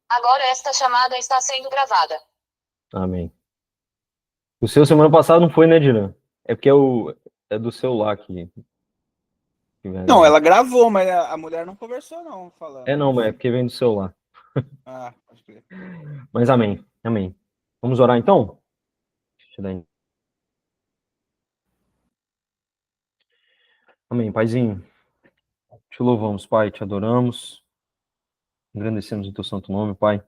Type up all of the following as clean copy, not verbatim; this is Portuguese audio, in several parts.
Agora esta chamada está sendo gravada. Amém. O seu semana passada não foi, né, Diran? É porque é do celular que vem a Não, gravação. ela gravou, mas a mulher não conversou, não, É falando, não, mas. mas é porque vem do celular. Ah, pode crer. Mas amém, amém. Vamos orar então? Deixa eu dar- Amém, Paizinho. Te louvamos, Pai, te adoramos. Engrandecemos o teu santo nome, Pai.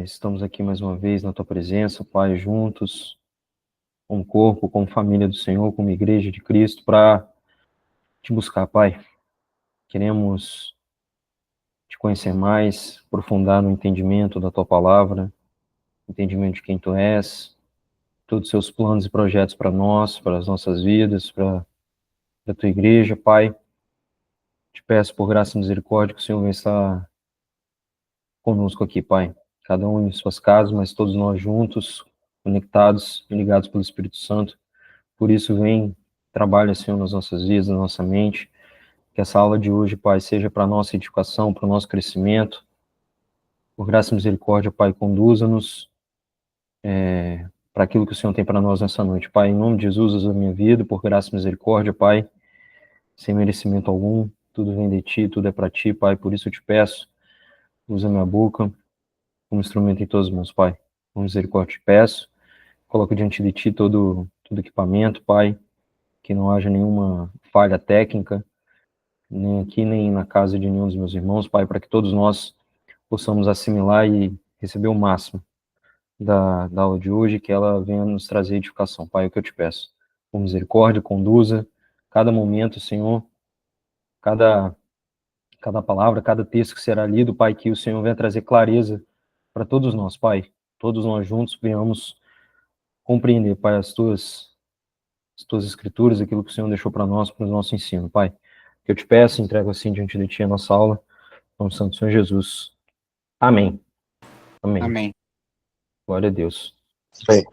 Estamos aqui mais uma vez na tua presença, Pai, juntos, como corpo, como família do Senhor, como igreja de Cristo, para te buscar, Pai. Queremos te conhecer mais, aprofundar no entendimento da tua palavra, entendimento de quem tu és, todos os seus planos e projetos para nós, para as nossas vidas, para a tua igreja, Pai. Te peço por graça e misericórdia que o Senhor venha estar conosco aqui, Pai. Cada um em suas casas, mas todos nós juntos, conectados e ligados pelo Espírito Santo. Por isso, vem, trabalha, Senhor, nas nossas vidas, na nossa mente. Que essa aula de hoje, Pai, seja para a nossa edificação, para o nosso crescimento. Por graça e misericórdia, Pai, conduza-nos para aquilo que o Senhor tem para nós nessa noite. Pai, em nome de Jesus, usa a minha vida, por graça e misericórdia, Pai, sem merecimento algum. Tudo vem de Ti, tudo é para Ti, Pai. Por isso eu te peço, usa minha boca como instrumento em tuas mãos, Pai. Com misericórdia te peço. Coloco diante de Ti todo equipamento, Pai. Que não haja nenhuma falha técnica, nem aqui, nem na casa de nenhum dos meus irmãos, Pai, para que todos nós possamos assimilar e receber o máximo da aula de hoje, que ela venha nos trazer edificação. Pai, é o que eu te peço. Com misericórdia, conduza cada momento, Senhor, cada, cada palavra, cada texto que será lido, Pai, que o Senhor venha trazer clareza para todos nós, Pai. Todos nós juntos venhamos compreender, Pai, as tuas escrituras, aquilo que o Senhor deixou para nós, para o nosso ensino, Pai. Que eu te peço, entrego assim diante de Ti a nossa aula, no Santo Senhor Jesus. Amém. Amém. Amém. Glória a Deus. Bem,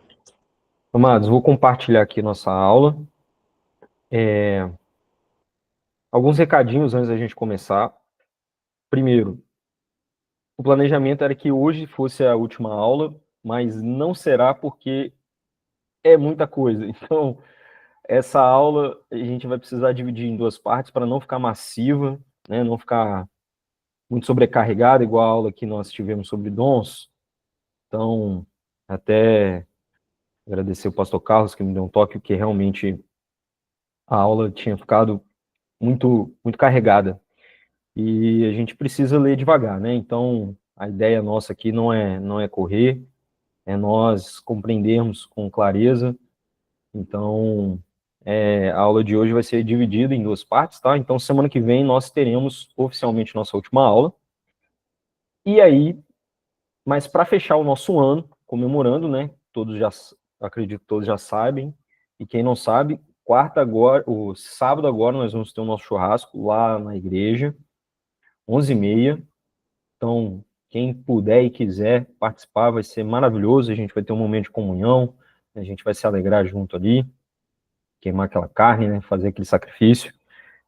amados, vou compartilhar aqui nossa aula. Alguns recadinhos antes da gente começar. Primeiro, o planejamento era que hoje fosse a última aula, mas não será porque é muita coisa. Então, essa aula a gente vai precisar dividir em duas partes para não ficar massiva, né? Não ficar muito sobrecarregada, igual a aula que nós tivemos sobre dons. Então, até agradecer o pastor Carlos que me deu um toque, porque realmente a aula tinha ficado muito carregada. E a gente precisa ler devagar, né? Então, a ideia nossa aqui não é correr, é nós compreendermos com clareza. Então, a aula de hoje vai ser dividida em duas partes, tá? Então, semana que vem nós teremos oficialmente nossa última aula. E aí, mas para fechar o nosso ano, comemorando, né? Acredito que todos já sabem. E quem não sabe, quarta agora, o sábado agora nós vamos ter o nosso churrasco lá na igreja, 11h30. Então, quem puder e quiser participar, vai ser maravilhoso. A gente vai ter um momento de comunhão, a gente vai se alegrar junto ali, queimar aquela carne, né? Fazer aquele sacrifício.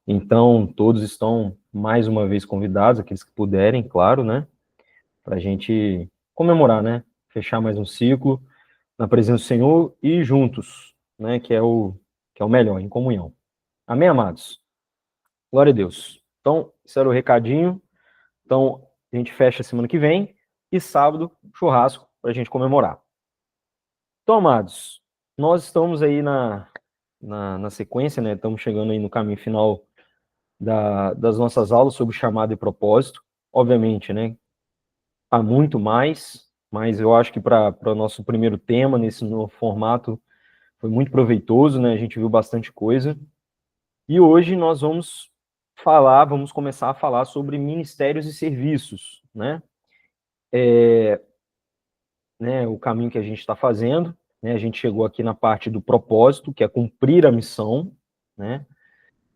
Então, todos estão mais uma vez convidados, aqueles que puderem, claro, né? Para a gente comemorar, né? Fechar mais um ciclo na presença do Senhor e juntos, né? Que é o melhor, em comunhão. Amém, amados? Glória a Deus. Então, esse era o recadinho. Então, a gente fecha semana que vem e sábado, churrasco para a gente comemorar. Então, amados, nós estamos aí na sequência, né? Estamos chegando aí no caminho final das nossas aulas sobre chamado e propósito. Obviamente, né? Há muito mais, mas eu acho que para o nosso primeiro tema, nesse novo formato, foi muito proveitoso, né? A gente viu bastante coisa. E hoje nós vamos começar a falar sobre ministérios e serviços, né? O caminho que a gente está fazendo, né? A gente chegou aqui na parte do propósito, que é cumprir a missão, né?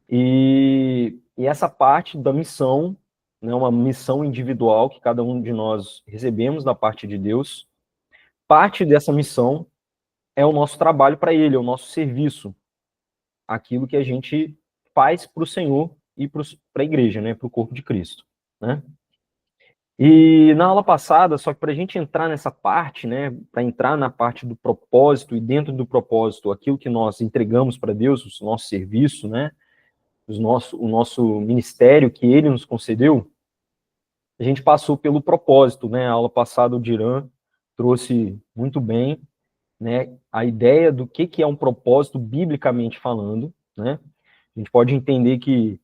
E essa parte da missão, né? Uma missão individual que cada um de nós recebemos da parte de Deus. Parte dessa missão é o nosso trabalho para Ele, é o nosso serviço, aquilo que a gente faz para o Senhor e para a igreja, né? Para o corpo de Cristo, né? E na aula passada, só que para a gente entrar nessa parte, né, para entrar na parte do propósito e dentro do propósito, aquilo que nós entregamos para Deus, o nosso serviço, né, o nosso ministério que Ele nos concedeu, a gente passou pelo propósito, né? A aula passada o Diran trouxe muito bem, né, a ideia do que é um propósito biblicamente falando, né? A gente pode entender que,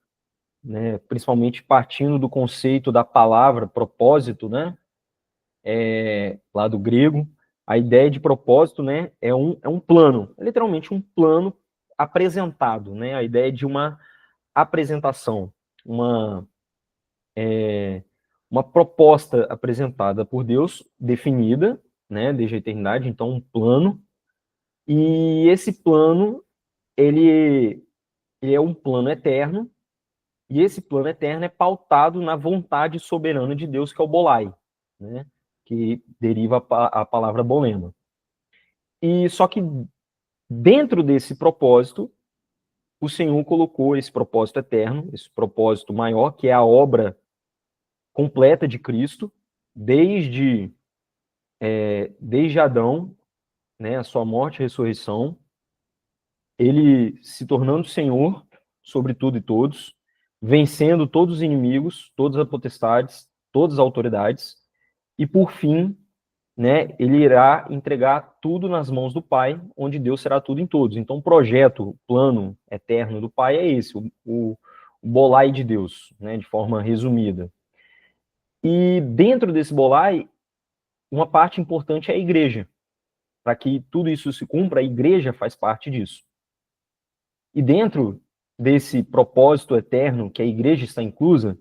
né, principalmente partindo do conceito da palavra propósito, né, lá do grego, a ideia de propósito, né, é um plano, é literalmente um plano apresentado, né, a ideia de uma apresentação, uma proposta apresentada por Deus, definida, né, desde a eternidade, então um plano, e esse plano, ele é um plano eterno, e esse plano eterno é pautado na vontade soberana de Deus, que é o bolai, né, que deriva a palavra bolema. E só que dentro desse propósito, o Senhor colocou esse propósito eterno, esse propósito maior, que é a obra completa de Cristo, desde Adão, né, a sua morte e ressurreição, ele se tornando Senhor sobre tudo e todos, vencendo todos os inimigos, todas as potestades, todas as autoridades, e por fim, né, ele irá entregar tudo nas mãos do Pai, onde Deus será tudo em todos. Então, o projeto, o plano eterno do Pai é esse, o bolai de Deus, né, de forma resumida. E dentro desse bolai, uma parte importante é a igreja. Para que tudo isso se cumpra, a igreja faz parte disso. E dentro desse propósito eterno, que a igreja está inclusa,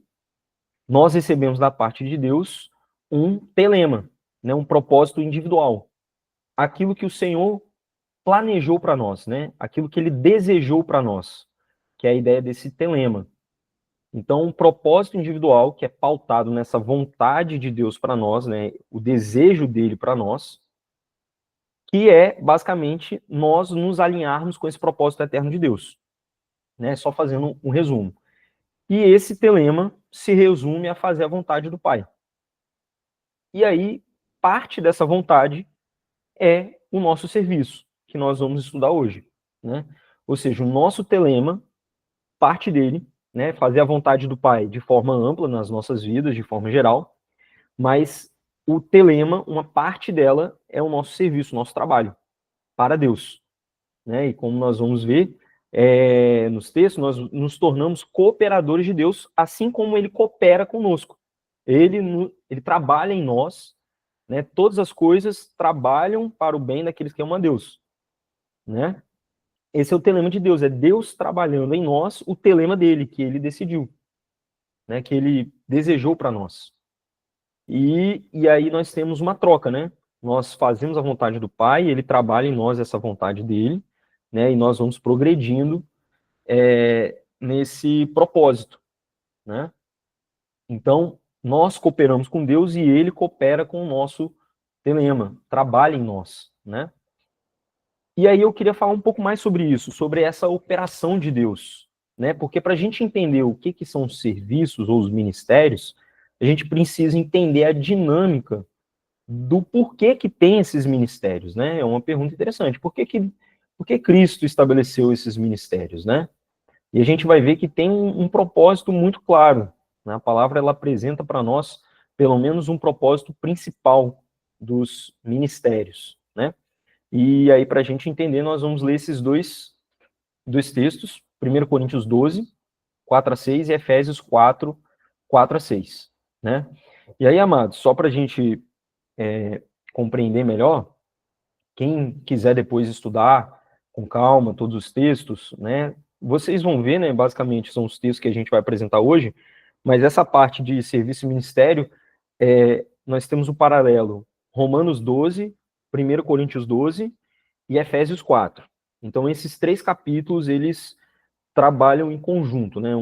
nós recebemos da parte de Deus um telema, né, um propósito individual. Aquilo que o Senhor planejou para nós, né, aquilo que ele desejou para nós, que é a ideia desse telema. Então, um propósito individual que é pautado nessa vontade de Deus para nós, né, o desejo dele para nós, que é, basicamente, nós nos alinharmos com esse propósito eterno de Deus, né? Só fazendo um resumo. E esse telema se resume a fazer a vontade do Pai. E aí, parte dessa vontade é o nosso serviço, que nós vamos estudar hoje, né? Ou seja, o nosso telema, parte dele, né, fazer a vontade do Pai de forma ampla nas nossas vidas, de forma geral, mas o telema, uma parte dela, é o nosso serviço, o nosso trabalho para Deus, né? E como nós vamos ver nos textos, nós nos tornamos cooperadores de Deus, assim como Ele coopera conosco. Ele trabalha em nós, né? Todas as coisas trabalham para o bem daqueles que amam a Deus, né? Esse é o telema de Deus, é Deus trabalhando em nós o telema dele, que Ele decidiu, né? Que Ele desejou para nós. E aí nós temos uma troca, né? Nós fazemos a vontade do Pai, Ele trabalha em nós essa vontade dele, né? E nós vamos progredindo nesse propósito, né? Então, nós cooperamos com Deus e Ele coopera com o nosso telema, trabalha em nós, né? E aí eu queria falar um pouco mais sobre isso, sobre essa operação de Deus, né? Porque para a gente entender o que são os serviços ou os ministérios, a gente precisa entender a dinâmica do porquê que tem esses ministérios, né? É uma pergunta interessante. Por que Cristo estabeleceu esses ministérios, né? E a gente vai ver que tem um propósito muito claro, né? A palavra, ela apresenta para nós, pelo menos, um propósito principal dos ministérios, né? E aí, para a gente entender, nós vamos ler esses dois textos, 1 Coríntios 12, 4 a 6, e Efésios 4, 4 a 6, né? E aí, amados, só para a gente compreender melhor, quem quiser depois estudar com calma todos os textos, né, vocês vão ver, né, basicamente são os textos que a gente vai apresentar hoje, mas essa parte de serviço e ministério, nós temos o paralelo Romanos 12, 1 Coríntios 12 e Efésios 4. Então, esses três capítulos, eles trabalham em conjunto, né,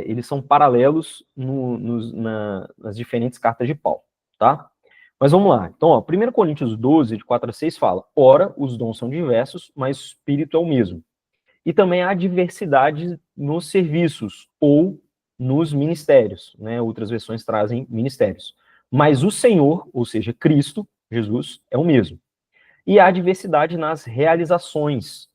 eles são paralelos nas diferentes cartas de Paulo, tá? Mas vamos lá. Então, 1 Coríntios 12, de 4 a 6, fala: ora, os dons são diversos, mas o Espírito é o mesmo. E também há diversidade nos serviços, ou nos ministérios, né? Outras versões trazem ministérios. Mas o Senhor, ou seja, Cristo, Jesus, é o mesmo. E há diversidade nas realizações,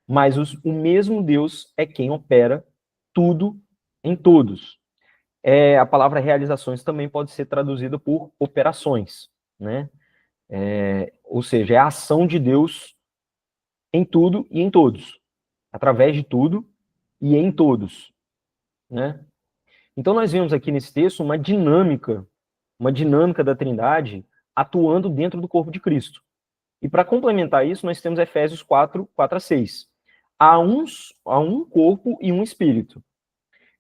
mas o mesmo Deus é quem opera tudo em todos. A palavra realizações também pode ser traduzida por operações, né? Ou seja, é a ação de Deus em tudo e em todos, através de tudo e em todos, né? Então nós vemos aqui nesse texto uma dinâmica da Trindade atuando dentro do corpo de Cristo. E para complementar isso, nós temos Efésios 4 a 6. Há um corpo e um espírito.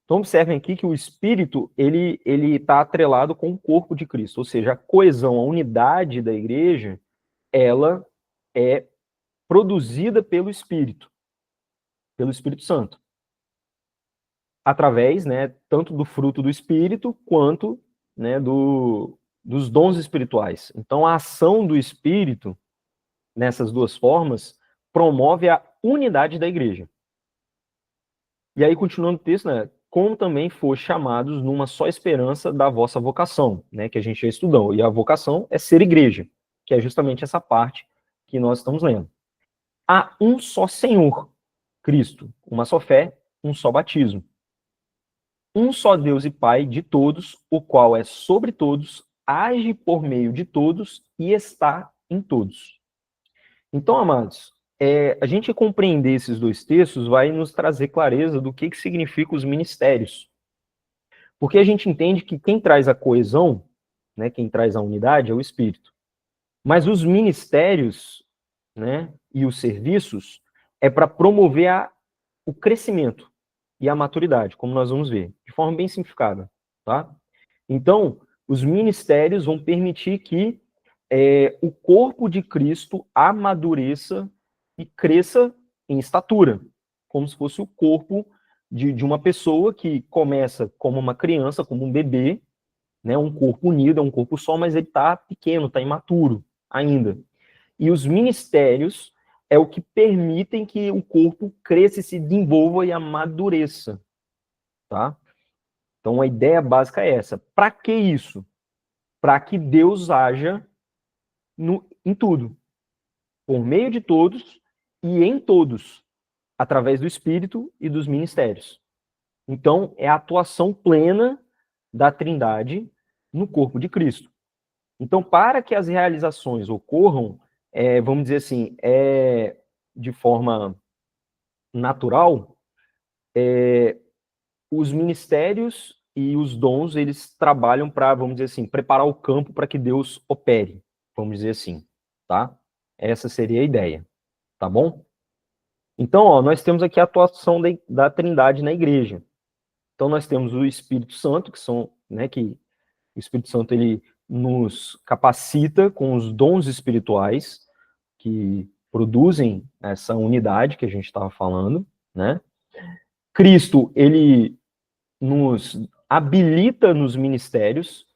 Então observem aqui que o espírito ele está atrelado com o corpo de Cristo, ou seja, a coesão, a unidade da igreja, ela é produzida pelo Espírito Santo, através, né, tanto do fruto do Espírito quanto, né, dos dons espirituais. Então a ação do Espírito nessas duas formas promove a unidade da igreja. E aí continuando o texto, né, como também foste chamados numa só esperança da vossa vocação, né, que a gente já estudou. E a vocação é ser igreja, que é justamente essa parte que nós estamos lendo. Há um só Senhor, Cristo, uma só fé, um só batismo. Um só Deus e Pai de todos, o qual é sobre todos, age por meio de todos e está em todos. Então, amados, a gente compreender esses dois textos vai nos trazer clareza do que significam os ministérios. Porque a gente entende que quem traz a coesão, né, quem traz a unidade é o Espírito. Mas os ministérios, né, e os serviços é para promover o crescimento e a maturidade, como nós vamos ver, de forma bem simplificada, tá? Então, os ministérios vão permitir que o corpo de Cristo amadureça e cresça em estatura, como se fosse o corpo de uma pessoa que começa como uma criança, como um bebê, né, um corpo unido, é um corpo só, mas ele está pequeno, está imaturo ainda. E os ministérios é o que permitem que o corpo cresça, se desenvolva e amadureça, tá? Então a ideia básica é essa. Para que isso? Para que Deus haja em tudo, por meio de todos e em todos, através do Espírito e dos ministérios. Então, é a atuação plena da Trindade no corpo de Cristo. Então, para que as realizações ocorram, vamos dizer assim, de forma natural, os ministérios e os dons, eles trabalham para, vamos dizer assim, preparar o campo para que Deus opere, vamos dizer assim, tá? Essa seria a ideia, tá bom? Então, ó, nós temos aqui a atuação da Trindade na igreja. Então, nós temos o Espírito Santo, que o Espírito Santo, ele nos capacita com os dons espirituais que produzem essa unidade que a gente estava falando, né? Cristo, ele nos habilita nos ministérios,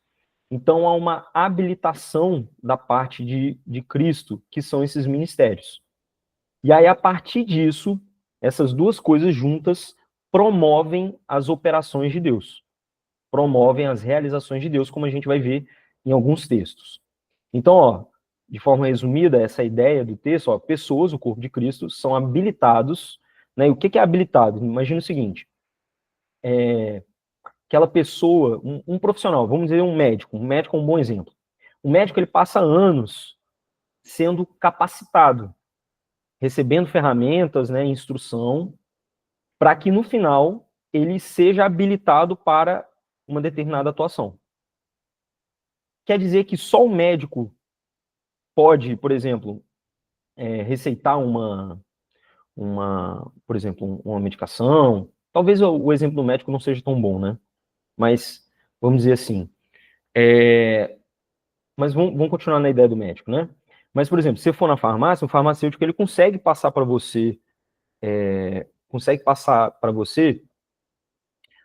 então há uma habilitação da parte de Cristo, que são esses ministérios. E aí, a partir disso, essas duas coisas juntas promovem as operações de Deus, promovem as realizações de Deus, como a gente vai ver em alguns textos. Então, ó, de forma resumida, essa ideia do texto, ó, pessoas, o corpo de Cristo, são habilitados, né? E o que é habilitado? Imagina o seguinte, aquela pessoa, um profissional, vamos dizer um médico é um bom exemplo. O médico, ele passa anos sendo capacitado, recebendo ferramentas, né, instrução, para que no final ele seja habilitado para uma determinada atuação. Quer dizer que só o médico pode, por exemplo, receitar por exemplo, uma medicação. Talvez o exemplo do médico não seja tão bom, né? Mas, vamos dizer assim, mas vamos continuar na ideia do médico, né? Mas, por exemplo, se você for na farmácia, o farmacêutico, ele consegue passar para você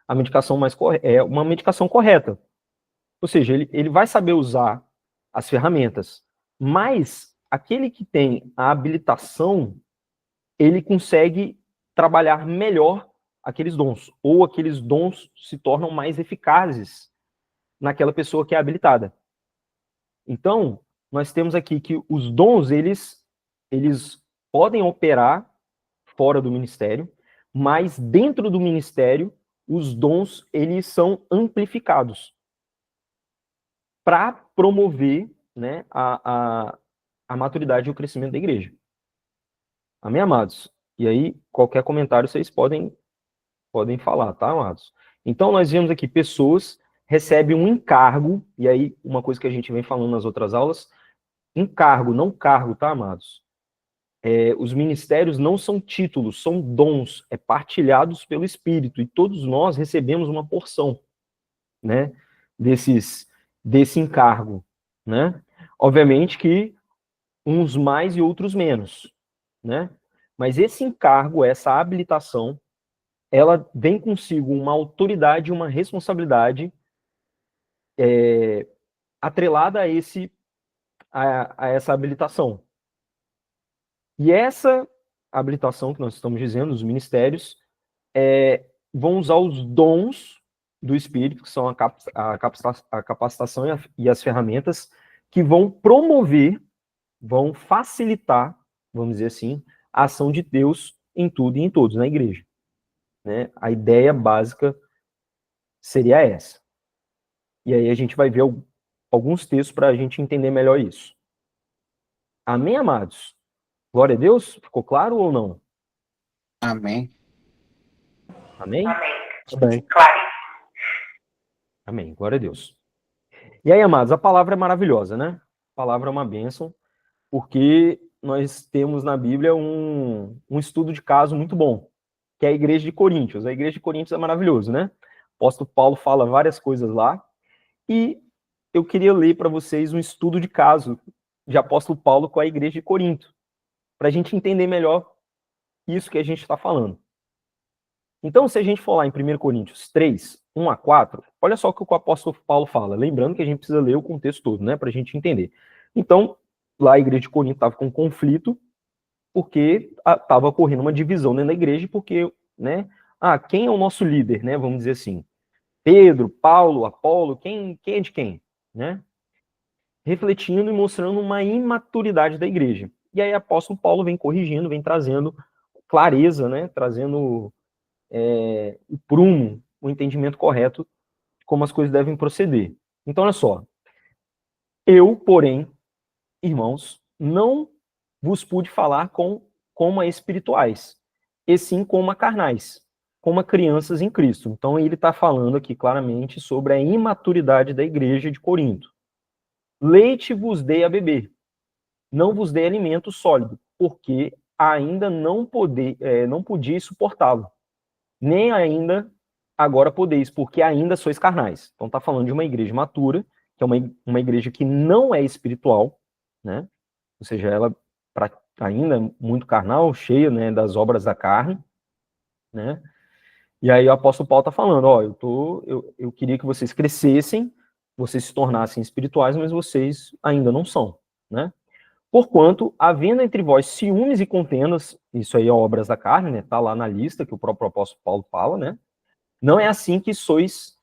a medicação uma medicação correta. Ou seja, ele vai saber usar as ferramentas, mas aquele que tem a habilitação, ele consegue trabalhar melhor aqueles dons, ou aqueles dons se tornam mais eficazes naquela pessoa que é habilitada. Então, nós temos aqui que os dons, eles podem operar fora do ministério, mas dentro do ministério, os dons, eles são amplificados para promover, né, a maturidade e o crescimento da igreja. Amém, amados? E aí, qualquer comentário vocês podem falar, tá, amados? Então, nós vemos aqui pessoas recebem um encargo, e aí, uma coisa que a gente vem falando nas outras aulas, encargo, não cargo, tá, amados? Os ministérios não são títulos, são dons, partilhados pelo Espírito, e todos nós recebemos uma porção, né, desse encargo, né? Obviamente que uns mais e outros menos, né? Mas esse encargo, essa habilitação, ela vem consigo uma autoridade e uma responsabilidade atrelada a essa habilitação. E essa habilitação que nós estamos dizendo, os ministérios, vão usar os dons do Espírito, que são a capacitação e as ferramentas, que vão promover, vão facilitar, vamos dizer assim, a ação de Deus em tudo e em todos na igreja. Né? A ideia básica seria essa. E aí a gente vai ver alguns textos para a gente entender melhor isso. Amém, amados? Glória a Deus? Ficou claro ou não? Amém. Amém? Amém. Claro. Amém. Glória a Deus. E aí, amados, a palavra é maravilhosa, né? A palavra é uma bênção, porque nós temos na Bíblia um estudo de caso muito bom, que é a igreja de Coríntios. A igreja de Coríntios é maravilhoso, né? O apóstolo Paulo fala várias coisas lá, e eu queria ler para vocês um estudo de caso de apóstolo Paulo com a igreja de Corinto, para a gente entender melhor isso que a gente está falando. Então, se a gente for lá em 1 Coríntios 3, 1 a 4, olha só o que o apóstolo Paulo fala. Lembrando que a gente precisa ler o contexto todo, né, para a gente entender. Então, lá a igreja de Corinto estava com um conflito, porque estava ocorrendo uma divisão dentro da igreja, porque, né, quem é o nosso líder, né, vamos dizer assim? Pedro, Paulo, Apolo, quem é de quem, né? Refletindo e mostrando uma imaturidade da igreja. E aí o apóstolo Paulo vem corrigindo, vem trazendo clareza, né, trazendo o prumo, o entendimento correto de como as coisas devem proceder. Então, olha só. Eu, porém, irmãos, não vos pude falar como a espirituais, e sim como a carnais, como a crianças em Cristo. Então, ele está falando aqui claramente sobre a imaturidade da igreja de Corinto. Leite vos dei a beber, não vos dei alimento sólido, porque ainda não podia suportá-lo. Nem ainda agora podeis, porque ainda sois carnais. Então está falando de uma igreja matura, que é uma igreja que não é espiritual, né? Ou seja, ela ainda é muito carnal, cheia, né, das obras da carne, né? E aí o apóstolo Paulo está falando, eu queria que vocês crescessem, vocês se tornassem espirituais, mas vocês ainda não são, né? Porquanto, havendo entre vós ciúmes e contendas, isso aí é obras da carne, né? Tá lá na lista que o próprio apóstolo Paulo fala, né? Não é assim que sois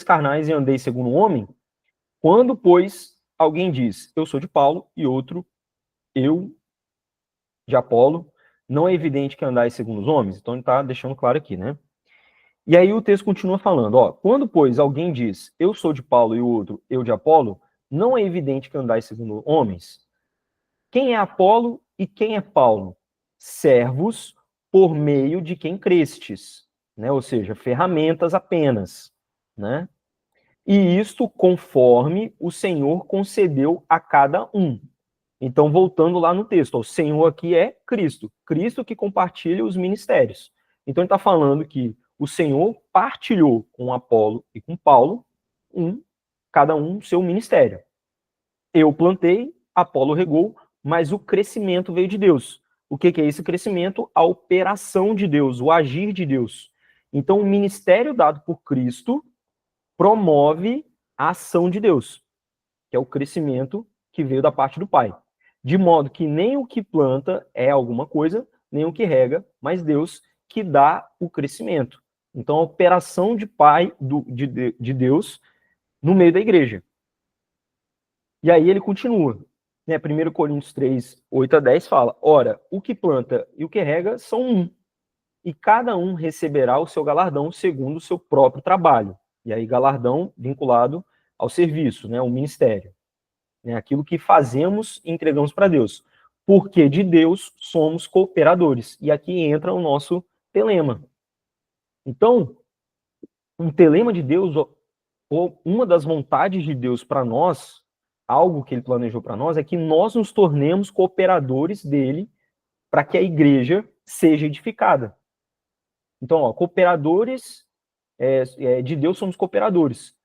carnais e andeis segundo o homem, quando, pois, alguém diz, eu sou de Paulo, e outro, eu de Apolo, não é evidente que andais segundo os homens? Então ele está deixando claro aqui, né? E aí o texto continua falando, quando, pois, alguém diz, eu sou de Paulo, e o outro, eu de Apolo, não é evidente que andais segundo homens? Quem é Apolo e quem é Paulo? Servos por meio de quem crestes, né? Ou seja, ferramentas apenas, né? E isto conforme o Senhor concedeu a cada um. Então, voltando lá no texto, o Senhor aqui é Cristo. Cristo que compartilha os ministérios. Então, ele está falando que o Senhor partilhou com Apolo e com Paulo, cada um seu ministério. Eu plantei, Apolo regou, mas o crescimento veio de Deus. O que é esse crescimento? A operação de Deus, o agir de Deus. Então, o ministério dado por Cristo promove a ação de Deus, que é o crescimento que veio da parte do Pai. De modo que nem o que planta é alguma coisa, nem o que rega, mas Deus que dá o crescimento. Então, a operação de Pai de Deus no meio da igreja. E aí ele continua. Né? 1 Coríntios 3, 8 a 10 fala: ora, o que planta e o que rega são um, e cada um receberá o seu galardão segundo o seu próprio trabalho. E aí, galardão vinculado ao serviço, né? Ao ministério. Né? Aquilo que fazemos e entregamos para Deus. Porque de Deus somos cooperadores. E aqui entra o nosso telema. Então, um telema de Deus, ou uma das vontades de Deus para nós, algo que ele planejou para nós, é que nós nos tornemos cooperadores dele para que a igreja seja edificada. Então, ó, cooperadores de Deus somos cooperadores.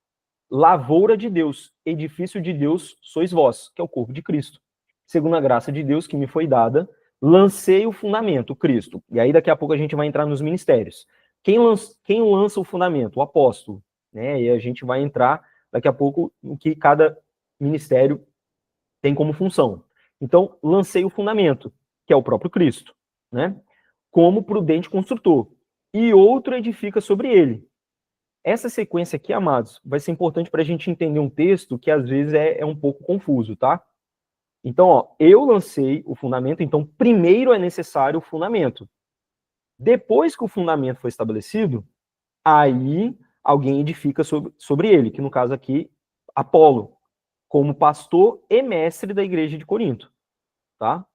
Lavoura de Deus, edifício de Deus sois vós, que é o corpo de Cristo. Segundo a graça de Deus que me foi dada, lancei o fundamento, Cristo. E aí daqui a pouco a gente vai entrar nos ministérios. Quem lança o fundamento? O apóstolo. Né? E a gente vai entrar daqui a pouco no que cada ministério tem como função. Então, lancei o fundamento, que é o próprio Cristo, né? Como prudente construtor. E outro edifica sobre ele. Essa sequência aqui, amados, vai ser importante para a gente entender um texto que às vezes é um pouco confuso, tá? Então, ó, eu lancei o fundamento, então primeiro é necessário o fundamento. Depois que o fundamento foi estabelecido, aí alguém edifica sobre ele, que no caso aqui, Apolo, como pastor e mestre da igreja de Corinto, tá?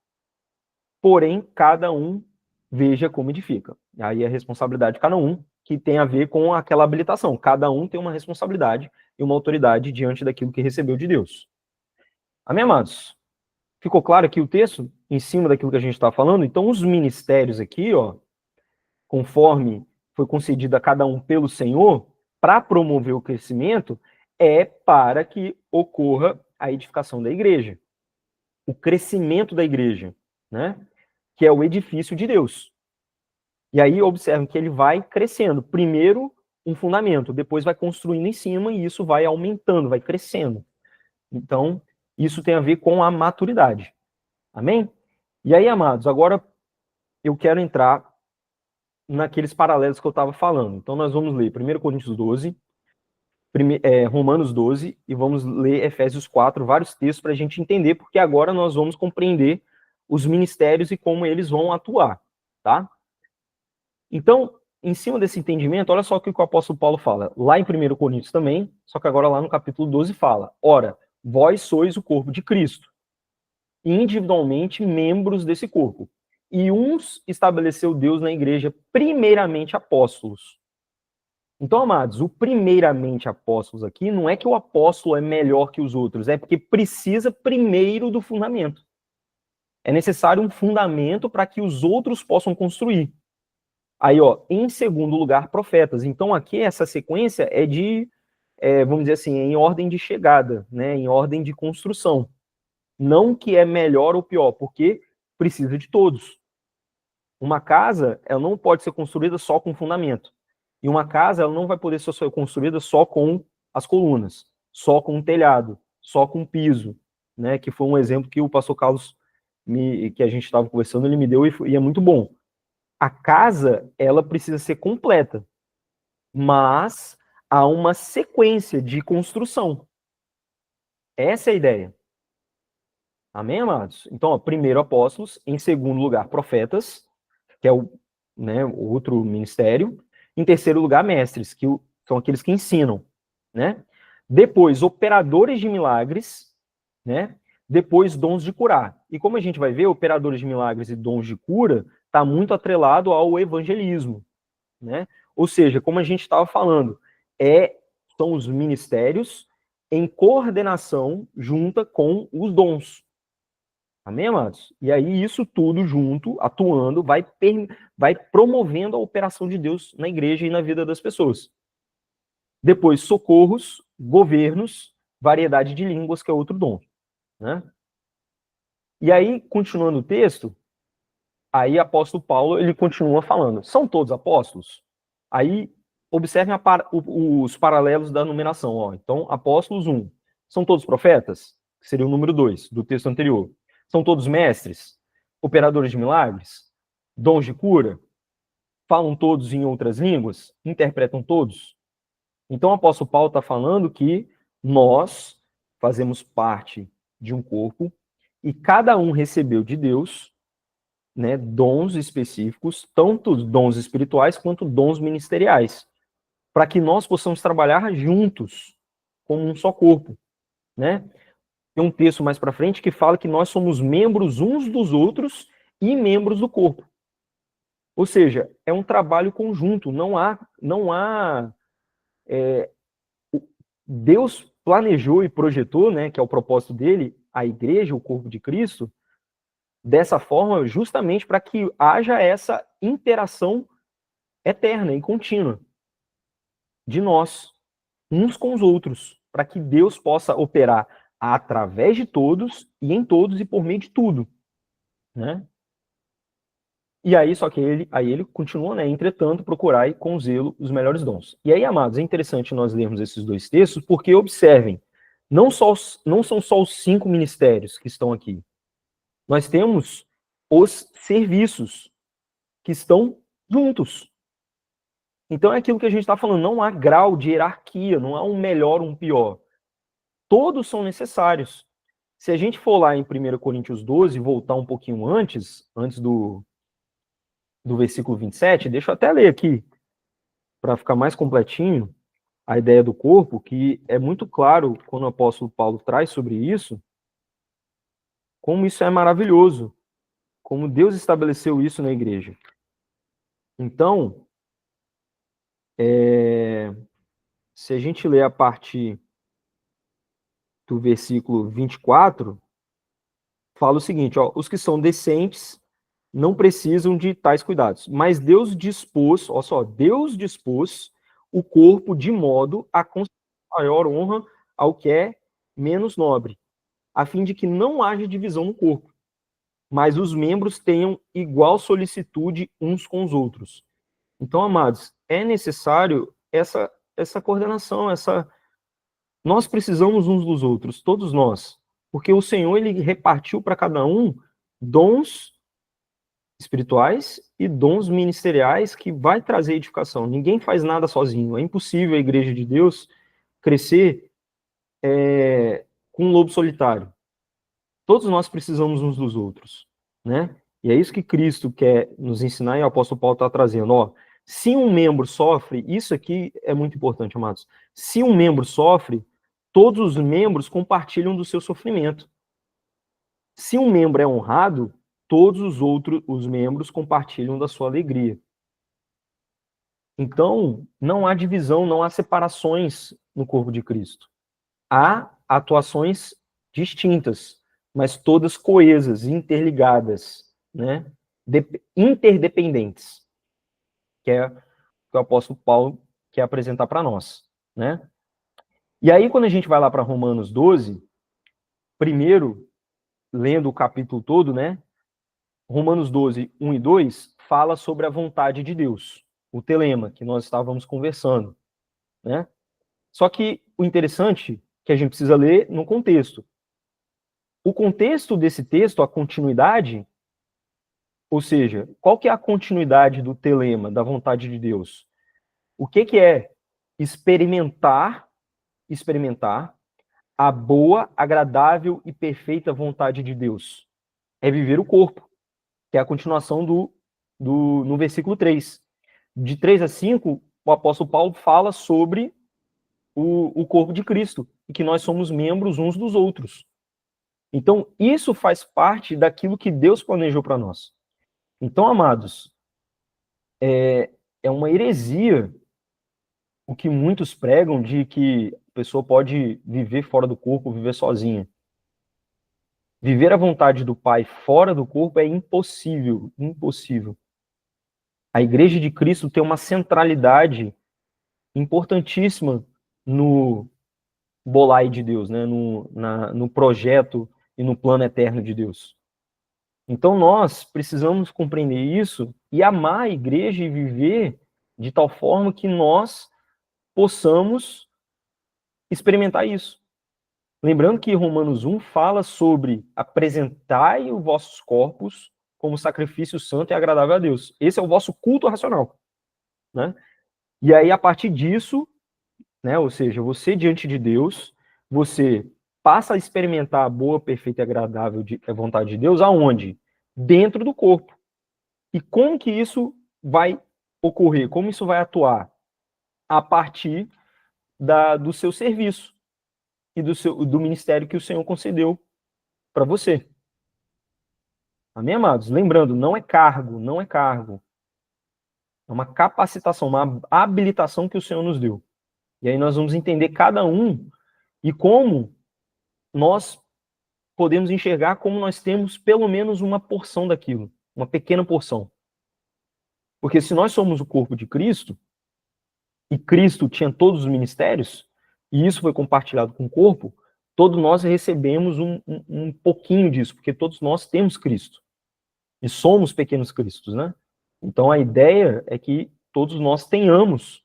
Porém, cada um veja como edifica. Aí é a responsabilidade de cada um, que tem a ver com aquela habilitação. Cada um tem uma responsabilidade e uma autoridade diante daquilo que recebeu de Deus. Amém, amados? Ficou claro aqui o texto, em cima daquilo que a gente está falando? Então, os ministérios aqui, ó, conforme foi concedido a cada um pelo Senhor, para promover o crescimento, é para que ocorra a edificação da igreja, o crescimento da igreja, né? Que é o edifício de Deus. E aí, observem que ele vai crescendo. Primeiro, um fundamento, depois vai construindo em cima e isso vai aumentando, vai crescendo. Então, isso tem a ver com a maturidade. Amém? E aí, amados, agora eu quero entrar naqueles paralelos que eu estava falando. Então, nós vamos ler 1 Coríntios 12, Romanos 12, e vamos ler Efésios 4, vários textos para a gente entender, porque agora nós vamos compreender os ministérios e como eles vão atuar, tá? Então, em cima desse entendimento, olha só o que o apóstolo Paulo fala, lá em 1 Coríntios também, só que agora lá no capítulo 12 fala: ora, vós sois o corpo de Cristo, individualmente membros desse corpo. E uns estabeleceu Deus na igreja, primeiramente apóstolos. Então, amados, o primeiramente apóstolos aqui não é que o apóstolo é melhor que os outros, é porque precisa primeiro do fundamento. É necessário um fundamento para que os outros possam construir. Aí, ó, em segundo lugar, profetas. Então, aqui essa sequência é de, vamos dizer assim, em ordem de chegada, né? Em ordem de construção. Não que é melhor ou pior, porque precisa de todos. Uma casa, ela não pode ser construída só com fundamento. E uma casa, ela não vai poder ser construída só com as colunas, só com o telhado, só com o piso, né? Que foi um exemplo que o pastor Carlos, que a gente estava conversando, ele me deu e é muito bom. A casa, ela precisa ser completa, mas há uma sequência de construção. Essa é a ideia. Amém, amados? Então, ó, primeiro apóstolos, em segundo lugar profetas, que é o outro ministério. Em terceiro lugar, mestres, que são aqueles que ensinam, né? Depois, operadores de milagres, né? Depois, dons de curar. E como a gente vai ver, operadores de milagres e dons de cura está muito atrelado ao evangelismo, né? Ou seja, como a gente estava falando, são os ministérios em coordenação junta com os dons. Amém, amados? E aí isso tudo junto, atuando, vai promovendo a operação de Deus na igreja e na vida das pessoas. Depois, socorros, governos, variedade de línguas, que é outro dom, né? E aí, continuando o texto, aí apóstolo Paulo, ele continua falando, são todos apóstolos? Aí, observem os paralelos da numeração, ó. Então, apóstolos 1, são todos profetas? Que seria o número 2 do texto anterior. São todos mestres? Operadores de milagres? Dons de cura? Falam todos em outras línguas? Interpretam todos? Então o apóstolo Paulo está falando que nós fazemos parte de um corpo e cada um recebeu de Deus, né, dons específicos, tanto dons espirituais quanto dons ministeriais, para que nós possamos trabalhar juntos como um só corpo, né? Tem um texto mais para frente que fala que nós somos membros uns dos outros e membros do corpo. Ou seja, é um trabalho conjunto, não há Deus planejou e projetou, né, que é o propósito dele, a igreja, o corpo de Cristo, dessa forma justamente para que haja essa interação eterna e contínua de nós, uns com os outros, para que Deus possa operar através de todos e em todos e por meio de tudo, né? E aí, só que ele continua, né? Entretanto, procurai com zelo os melhores dons. E aí, amados, é interessante nós lermos esses dois textos, porque observem, não são só os 5 ministérios que estão aqui. Nós temos os serviços que estão juntos. Então é aquilo que a gente está falando, não há grau de hierarquia, não há um melhor, um pior. Todos são necessários. Se a gente for lá em 1 Coríntios 12, voltar um pouquinho antes do versículo 27, deixa eu até ler aqui, para ficar mais completinho, a ideia do corpo, que é muito claro quando o apóstolo Paulo traz sobre isso, como isso é maravilhoso, como Deus estabeleceu isso na igreja. Então, se a gente ler a partir do versículo 24, fala o seguinte, ó, os que são decentes não precisam de tais cuidados, mas Deus dispôs, olha só, Deus dispôs o corpo de modo a conceder maior honra ao que é menos nobre, a fim de que não haja divisão no corpo, mas os membros tenham igual solicitude uns com os outros. Então, amados, é necessário essa coordenação, nós precisamos uns dos outros, todos nós, porque o Senhor ele repartiu para cada um dons espirituais e dons ministeriais que vai trazer edificação. Ninguém faz nada sozinho. É impossível a igreja de Deus crescer com um lobo solitário. Todos nós precisamos uns dos outros, né? E é isso que Cristo quer nos ensinar e o apóstolo Paulo está trazendo. Ó, se um membro sofre, isso aqui é muito importante, amados. Se um membro sofre, todos os membros compartilham do seu sofrimento. Se um membro é honrado, todos os membros compartilham da sua alegria. Então, não há divisão, não há separações no corpo de Cristo. Há atuações distintas, mas todas coesas, interligadas, né? Interdependentes, que é o que o apóstolo Paulo quer apresentar para nós, né? E aí, quando a gente vai lá para Romanos 12, primeiro, lendo o capítulo todo, né? Romanos 12, 1 e 2, fala sobre a vontade de Deus, o telema, que nós estávamos conversando, né? Só que o interessante é que a gente precisa ler no contexto. O contexto desse texto, a continuidade, ou seja, qual que é a continuidade do telema, da vontade de Deus? O que é experimentar a boa, agradável e perfeita vontade de Deus? É viver o corpo, que é a continuação no versículo 3. De 3 a 5, o apóstolo Paulo fala sobre o corpo de Cristo, e que nós somos membros uns dos outros. Então, isso faz parte daquilo que Deus planejou para nós. Então, amados, é uma heresia o que muitos pregam de que a pessoa pode viver fora do corpo, viver sozinha. Viver a vontade do Pai fora do corpo é impossível, impossível. A Igreja de Cristo tem uma centralidade importantíssima no bolai de Deus, né? no projeto e no plano eterno de Deus. Então nós precisamos compreender isso e amar a igreja e viver de tal forma que nós possamos experimentar isso. Lembrando que Romanos 1 fala sobre apresentai os vossos corpos como sacrifício santo e agradável a Deus. Esse é o vosso culto racional, né? E aí, a partir disso, né, ou seja, você diante de Deus, você passa a experimentar a boa, perfeita e agradável vontade de Deus, aonde? Dentro do corpo. E como que isso vai ocorrer? Como isso vai atuar? A partir do seu serviço e do ministério que o Senhor concedeu para você. Amém, amados? Lembrando, não é cargo, não é cargo. É uma capacitação, uma habilitação que o Senhor nos deu. E aí nós vamos entender cada um e como nós podemos enxergar como nós temos pelo menos uma porção daquilo, uma pequena porção. Porque se nós somos o corpo de Cristo, e Cristo tinha todos os ministérios, e isso foi compartilhado com o corpo, todos nós recebemos um pouquinho disso, porque todos nós temos Cristo. E somos pequenos Cristos, né? Então a ideia é que todos nós tenhamos,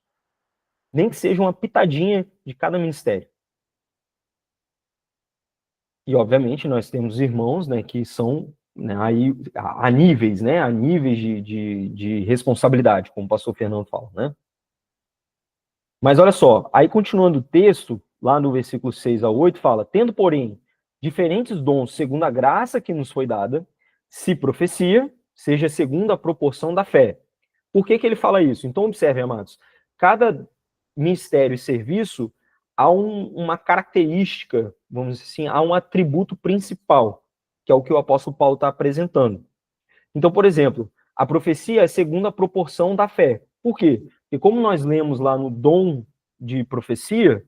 nem que seja uma pitadinha de cada ministério. E obviamente nós temos irmãos, né, que são, né, aí a níveis, né, a níveis de responsabilidade, como o pastor Fernando fala, né? Mas olha só, aí continuando o texto, lá no versículo 6 ao 8, fala: tendo, porém, diferentes dons segundo a graça que nos foi dada, se profecia, seja segundo a proporção da fé. Por que ele fala isso? Então, observem, amados, cada ministério e serviço há uma característica, vamos dizer assim, há um atributo principal, que é o que o apóstolo Paulo está apresentando. Então, por exemplo, a profecia é segundo a proporção da fé. Por quê? Porque como nós lemos lá no dom de profecia,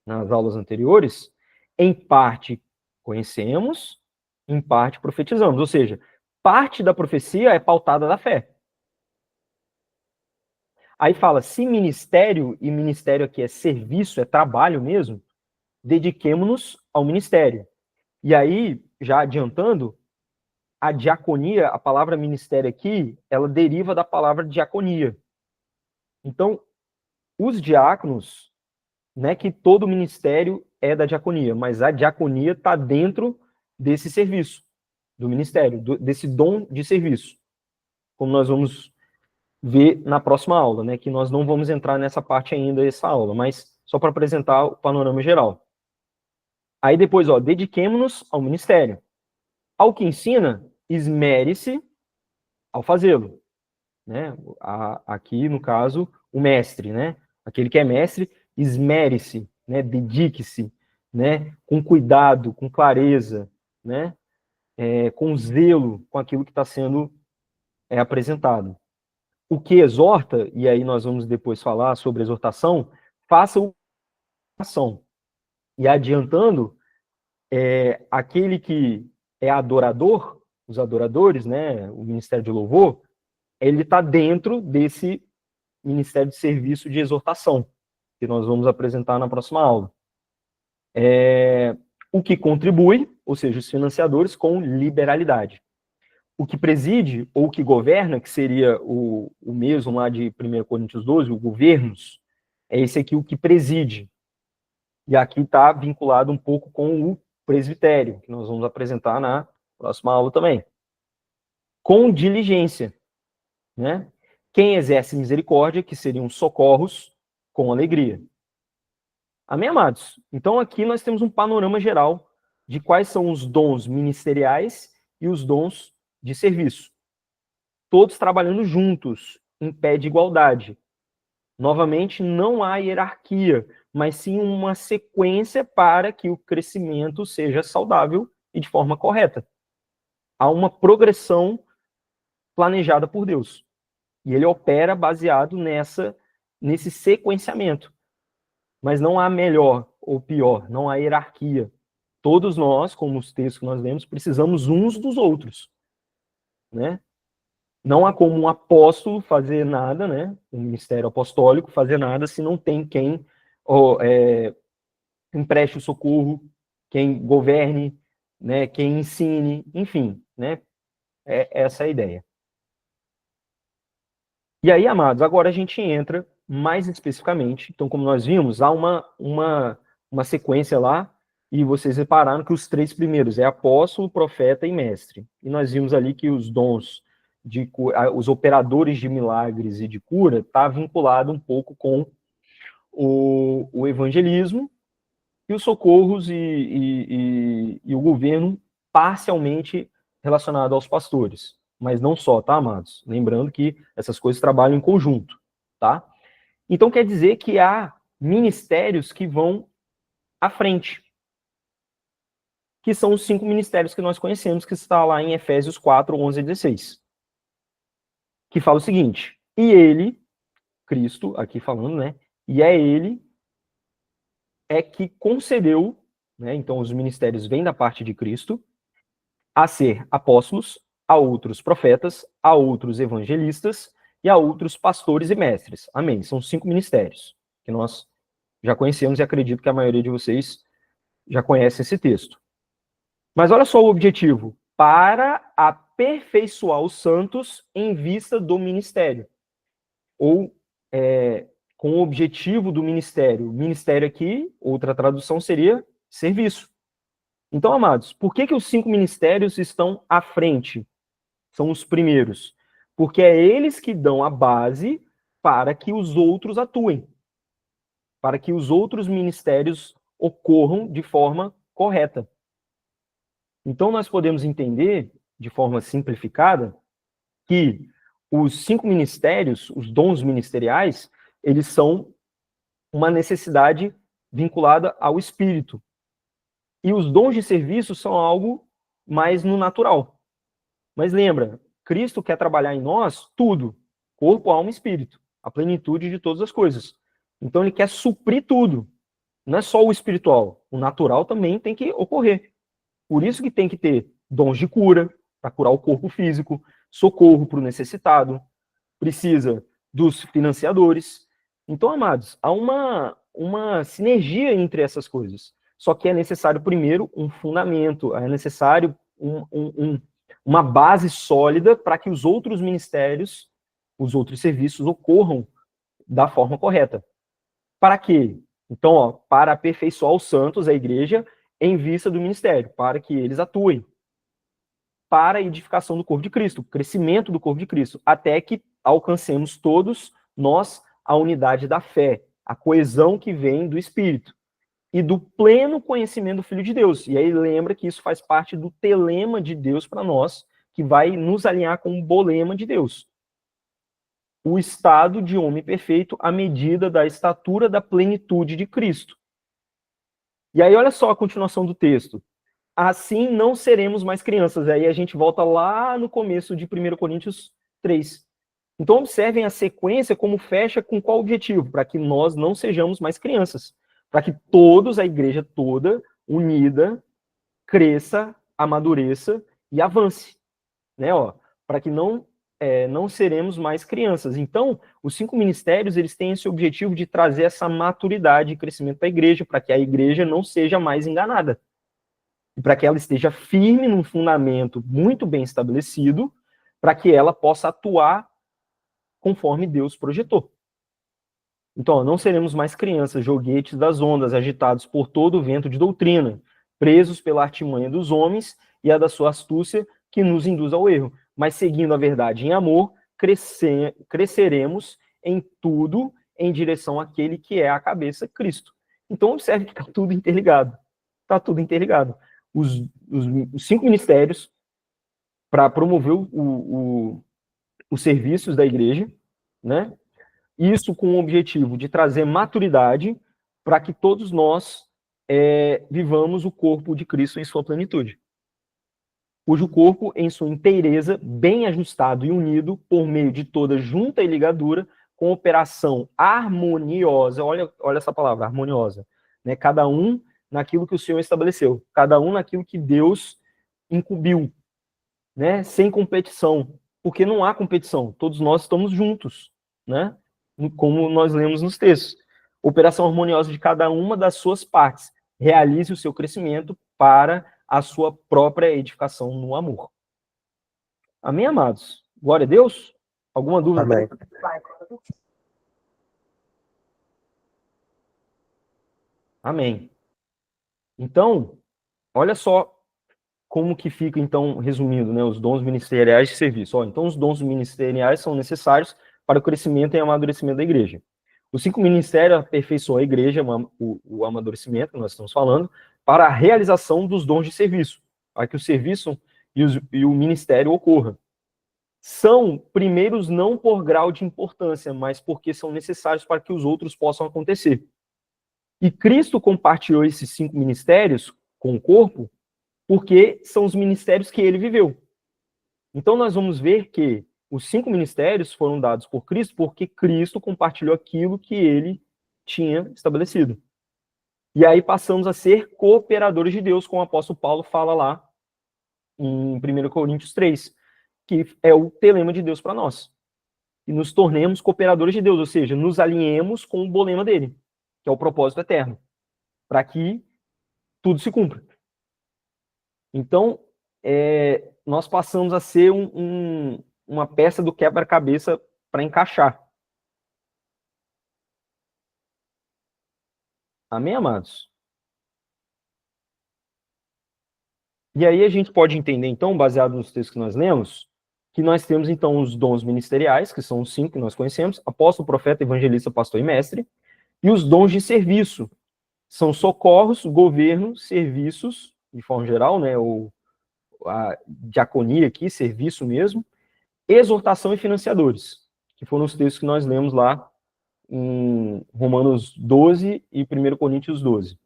nas aulas anteriores, em parte conhecemos, em parte profetizamos. Ou seja, parte da profecia é pautada da fé. Aí fala, se ministério, e ministério aqui é serviço, é trabalho mesmo, dediquemo-nos ao ministério. E aí, já adiantando, a diaconia, a palavra ministério aqui, ela deriva da palavra diaconia. Então, os diáconos, né, que todo ministério é da diaconia, mas a diaconia está dentro desse serviço, do ministério, desse dom de serviço, como nós vamos ver na próxima aula, né, que nós não vamos entrar nessa parte ainda dessa aula, mas só para apresentar o panorama geral. Aí depois, ó, dediquemo-nos ao ministério. Ao que ensina, esmere-se ao fazê-lo, né? Aqui, no caso, o mestre, né? Aquele que é mestre, esmere-se, né? Dedique-se, né? Com cuidado, com clareza, né? Com zelo, com aquilo que está sendo apresentado. O que exorta, e aí nós vamos depois falar sobre exortação, faça o ação. E adiantando, aquele que é adorador, os adoradores, né? O ministério de louvor, ele está dentro desse ministério de serviço de exortação, que nós vamos apresentar na próxima aula. O que contribui, ou seja, os financiadores, com liberalidade. O que preside, ou o que governa, que seria o mesmo lá de 1 Coríntios 12, o governos, é esse aqui o que preside. E aqui está vinculado um pouco com o presbitério, que nós vamos apresentar na próxima aula também. Com diligência, né? Quem exerce misericórdia, que seriam socorros, com alegria. Amém, amados? Então aqui nós temos um panorama geral de quais são os dons ministeriais e os dons de serviço. Todos trabalhando juntos, em pé de igualdade. Novamente, não há hierarquia, mas sim uma sequência para que o crescimento seja saudável e de forma correta. Há uma progressão planejada por Deus. E ele opera baseado nesse sequenciamento. Mas não há melhor ou pior, não há hierarquia. Todos nós, como os textos que nós lemos, precisamos uns dos outros, né? Não há como um apóstolo fazer nada, né? Um ministério apostólico fazer nada se não tem quem empreste o socorro, quem governe, né? Quem ensine, enfim, né? Essa é a ideia. E aí, amados, agora a gente entra mais especificamente. Então, como nós vimos, há uma sequência lá E vocês repararam que os 3 primeiros é apóstolo, profeta e mestre. E nós vimos ali que os dons, os operadores de milagres e de cura, está vinculado um pouco com o evangelismo e os socorros e o governo parcialmente relacionado aos pastores. Mas não só, tá, amados? Lembrando que essas coisas trabalham em conjunto, tá? Então quer dizer que há ministérios que vão à frente, que são os 5 ministérios que nós conhecemos, que está lá em Efésios 4, 11 e 16. Que fala o seguinte: e ele, Cristo, aqui falando, né? E é ele que concedeu, né? Então os ministérios vêm da parte de Cristo, a ser apóstolos, a outros profetas, a outros evangelistas e a outros pastores e mestres. Amém. São 5 ministérios que nós já conhecemos e acredito que a maioria de vocês já conhece esse texto. Mas olha só o objetivo: para aperfeiçoar os santos em vista do ministério. Ou com o objetivo do ministério. Ministério aqui, outra tradução seria serviço. Então, amados, por que os 5 ministérios estão à frente? São os primeiros. Porque é eles que dão a base para que os outros atuem. Para que os outros ministérios ocorram de forma correta. Então, nós podemos entender, de forma simplificada, que os 5 ministérios, os dons ministeriais, eles são uma necessidade vinculada ao espírito. E os dons de serviço são algo mais no natural. Mas lembra, Cristo quer trabalhar em nós tudo, corpo, alma e espírito, a plenitude de todas as coisas. Então ele quer suprir tudo. Não é só o espiritual, o natural também tem que ocorrer. Por isso que tem que ter dons de cura, para curar o corpo físico, socorro para o necessitado, precisa dos financiadores. Então, amados, há uma sinergia entre essas coisas. Só que é necessário, primeiro, um fundamento, é necessário uma base sólida para que os outros ministérios, os outros serviços ocorram da forma correta. Para quê? Então, para aperfeiçoar os santos, a igreja, em vista do ministério, para que eles atuem. Para a edificação do corpo de Cristo, o crescimento do corpo de Cristo, até que alcancemos todos nós a unidade da fé, a coesão que vem do Espírito e do pleno conhecimento do Filho de Deus. E aí lembra que isso faz parte do telema de Deus para nós, que vai nos alinhar com o bolema de Deus. O estado de homem perfeito à medida da estatura da plenitude de Cristo. E aí olha só a continuação do texto. Assim não seremos mais crianças. Aí a gente volta lá no começo de 1 Coríntios 3. Então observem a sequência como fecha com qual objetivo? Para que nós não sejamos mais crianças. Para que todos, a igreja toda, unida, cresça, amadureça e avance. Né? Para que não seremos mais crianças. Então, os 5 ministérios, eles têm esse objetivo de trazer essa maturidade e crescimento para a igreja, para que a igreja não seja mais enganada. E para que ela esteja firme num fundamento muito bem estabelecido, para que ela possa atuar conforme Deus projetou. Então, não seremos mais crianças, joguetes das ondas, agitados por todo o vento de doutrina, presos pela artimanha dos homens e a da sua astúcia que nos induz ao erro, mas seguindo a verdade em amor, cresceremos em tudo em direção àquele que é a cabeça, Cristo. Então, observe que está tudo interligado. Está tudo interligado. Os 5 ministérios para promover os serviços da igreja, né? Isso com o objetivo de trazer maturidade para que todos nós vivamos o corpo de Cristo em sua plenitude. Cujo corpo, em sua inteireza, bem ajustado e unido, por meio de toda junta e ligadura, com operação harmoniosa, olha essa palavra, harmoniosa, né? Cada um naquilo que o Senhor estabeleceu, cada um naquilo que Deus incumbiu, né? Sem competição, porque não há competição, todos nós estamos juntos, né? Como nós lemos nos textos. Operação harmoniosa de cada uma das suas partes, realize o seu crescimento para a sua própria edificação no amor. Amém, amados? Glória a Deus? Alguma dúvida? Amém. Amém. Então, olha só como que fica, então, resumindo, né, os dons ministeriais de serviço. Então, os dons ministeriais são necessários para o crescimento e amadurecimento da igreja. Os 5 ministérios aperfeiçoam a igreja, o amadurecimento, que nós estamos falando, para a realização dos dons de serviço, para que o serviço e o ministério ocorra. São primeiros não por grau de importância, mas porque são necessários para que os outros possam acontecer. E Cristo compartilhou esses 5 ministérios com o corpo, porque são os ministérios que ele viveu. Então nós vamos ver que os 5 ministérios foram dados por Cristo porque Cristo compartilhou aquilo que ele tinha estabelecido. E aí passamos a ser cooperadores de Deus, como o apóstolo Paulo fala lá em 1 Coríntios 3, que é o telema de Deus para nós. E nos tornemos cooperadores de Deus, ou seja, nos alinhemos com o bolema dele, que é o propósito eterno, para que tudo se cumpra. Então, nós passamos a ser uma peça do quebra-cabeça para encaixar. Amém, amados? E aí a gente pode entender, então, baseado nos textos que nós lemos, que nós temos, então, os dons ministeriais, que são os 5 que nós conhecemos: apóstolo, profeta, evangelista, pastor e mestre, e os dons de serviço. São socorros, governo, serviços, de forma geral, né, ou a diaconia aqui, serviço mesmo, exortação e financiadores, que foram os textos que nós lemos lá em Romanos 12 e 1 Coríntios 12.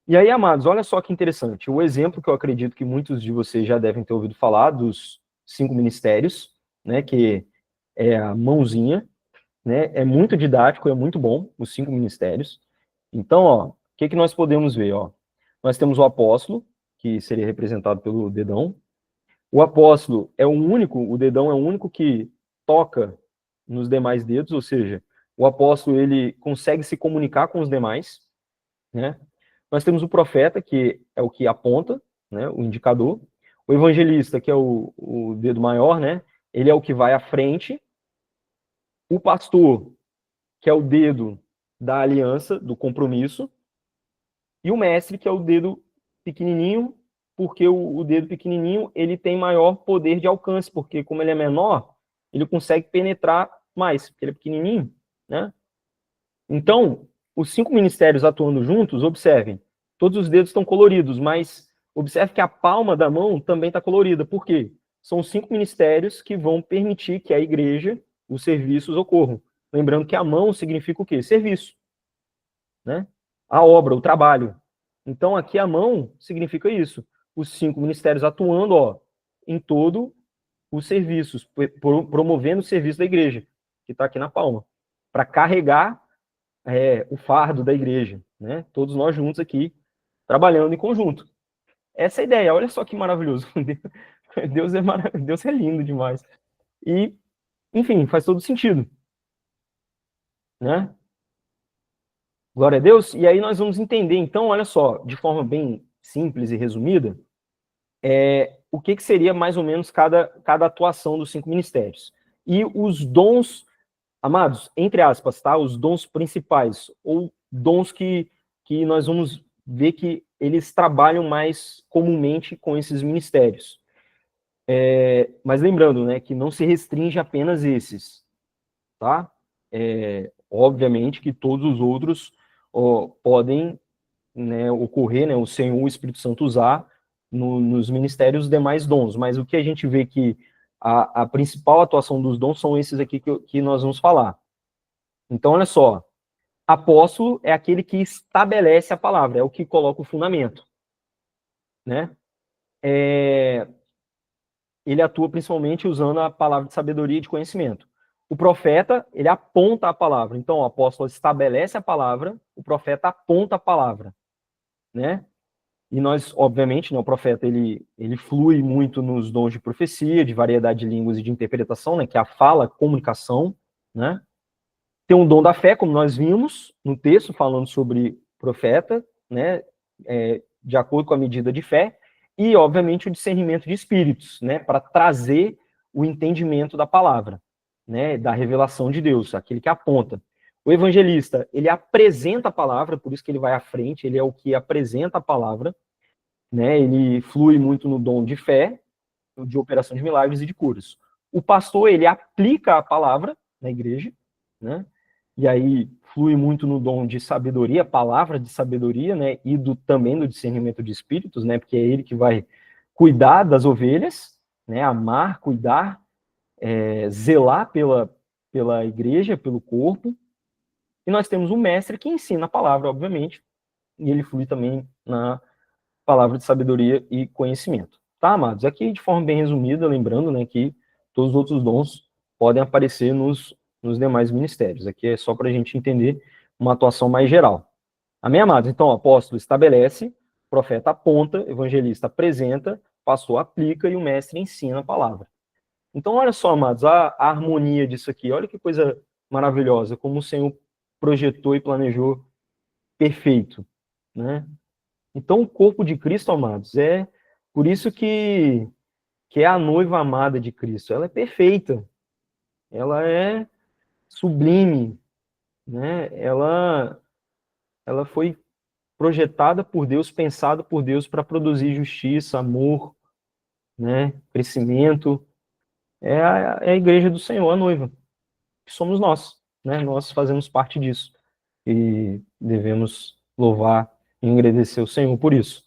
E aí, amados, olha só que interessante. O exemplo que eu acredito que muitos de vocês já devem ter ouvido falar dos 5 ministérios, né, que é a mãozinha, né, é muito didático, é muito bom, os 5 ministérios. Então, o que nós podemos ver? Nós temos o apóstolo, que seria representado pelo dedão. O apóstolo é o dedão é o único que toca nos demais dedos, ou seja, o apóstolo ele consegue se comunicar com os demais, né? Nós temos o profeta, que é o que aponta, né, o indicador. O evangelista, que é o dedo maior, né? Ele é o que vai à frente. O pastor, que é o dedo da aliança, do compromisso. E o mestre, que é o dedo pequenininho, porque o dedo pequenininho ele tem maior poder de alcance, porque como ele é menor, ele consegue penetrar mais, porque ele é pequenininho, né? Então, os 5 ministérios atuando juntos, observem, todos os dedos estão coloridos, mas observe que a palma da mão também está colorida. Por quê? São os 5 ministérios que vão permitir que a igreja, os serviços ocorram. Lembrando que a mão significa o quê? Serviço, né? A obra, o trabalho. Então, aqui a mão significa isso. Os 5 ministérios atuando, em todo os serviços, promovendo o serviço da igreja, que está aqui na palma, para carregar o fardo da igreja, né? Todos nós juntos aqui, trabalhando em conjunto. Essa é a ideia, olha só que maravilhoso. Deus é lindo demais. E, enfim, faz todo sentido, né? Glória a Deus. E aí nós vamos entender, então, olha só, de forma bem simples e resumida, o que seria mais ou menos cada atuação dos 5 ministérios. E os dons, amados, entre aspas, tá? Os dons principais, ou dons que nós vamos ver que eles trabalham mais comumente com esses ministérios. Mas lembrando, né, que não se restringe apenas esses, tá? Obviamente que todos os outros podem, né, ocorrer, né, o Senhor, o Espírito Santo usar nos ministérios os demais dons, mas o que a gente vê que a principal atuação dos dons são esses aqui que nós vamos falar. Então, olha só, apóstolo é aquele que estabelece a palavra, é o que coloca o fundamento, né? Ele atua principalmente usando a palavra de sabedoria e de conhecimento. O profeta, ele aponta a palavra. Então, o apóstolo estabelece a palavra, o profeta aponta a palavra, né? E nós, obviamente, né, o profeta, ele flui muito nos dons de profecia, de variedade de línguas e de interpretação, né, que é a fala, a comunicação, né? Tem um dom da fé, como nós vimos no texto, falando sobre profeta, né, de acordo com a medida de fé, e, obviamente, o discernimento de espíritos, né, para trazer o entendimento da palavra, né, da revelação de Deus, aquele que aponta. O evangelista, ele apresenta a palavra, por isso que ele vai à frente, ele é o que apresenta a palavra, né? Ele flui muito no dom de fé, de operação de milagres e de curas. O pastor, ele aplica a palavra na igreja, né? E aí flui muito no dom de sabedoria, palavra de sabedoria, né? E também do discernimento de espíritos, né? Porque é ele que vai cuidar das ovelhas, né? Amar, cuidar, zelar pela igreja, pelo corpo. E nós temos um mestre que ensina a palavra, obviamente, e ele flui também na palavra de sabedoria e conhecimento. Tá, amados? Aqui, de forma bem resumida, lembrando, né, que todos os outros dons podem aparecer nos demais ministérios. Aqui é só para a gente entender uma atuação mais geral. Amém, amados? Então, o apóstolo estabelece, profeta aponta, evangelista apresenta, pastor aplica e o mestre ensina a palavra. Então, olha só, amados, a harmonia disso aqui. Olha que coisa maravilhosa, como o Senhor projetou e planejou perfeito, né? Então, o corpo de Cristo, amados, é por isso que é a noiva amada de Cristo. Ela é perfeita, ela é sublime, né? Ela foi projetada por Deus, pensada por Deus para produzir justiça, amor, né? Crescimento. É a igreja do Senhor, a noiva, que somos nós, né? Nós fazemos parte disso e devemos louvar e agradecer o Senhor por isso.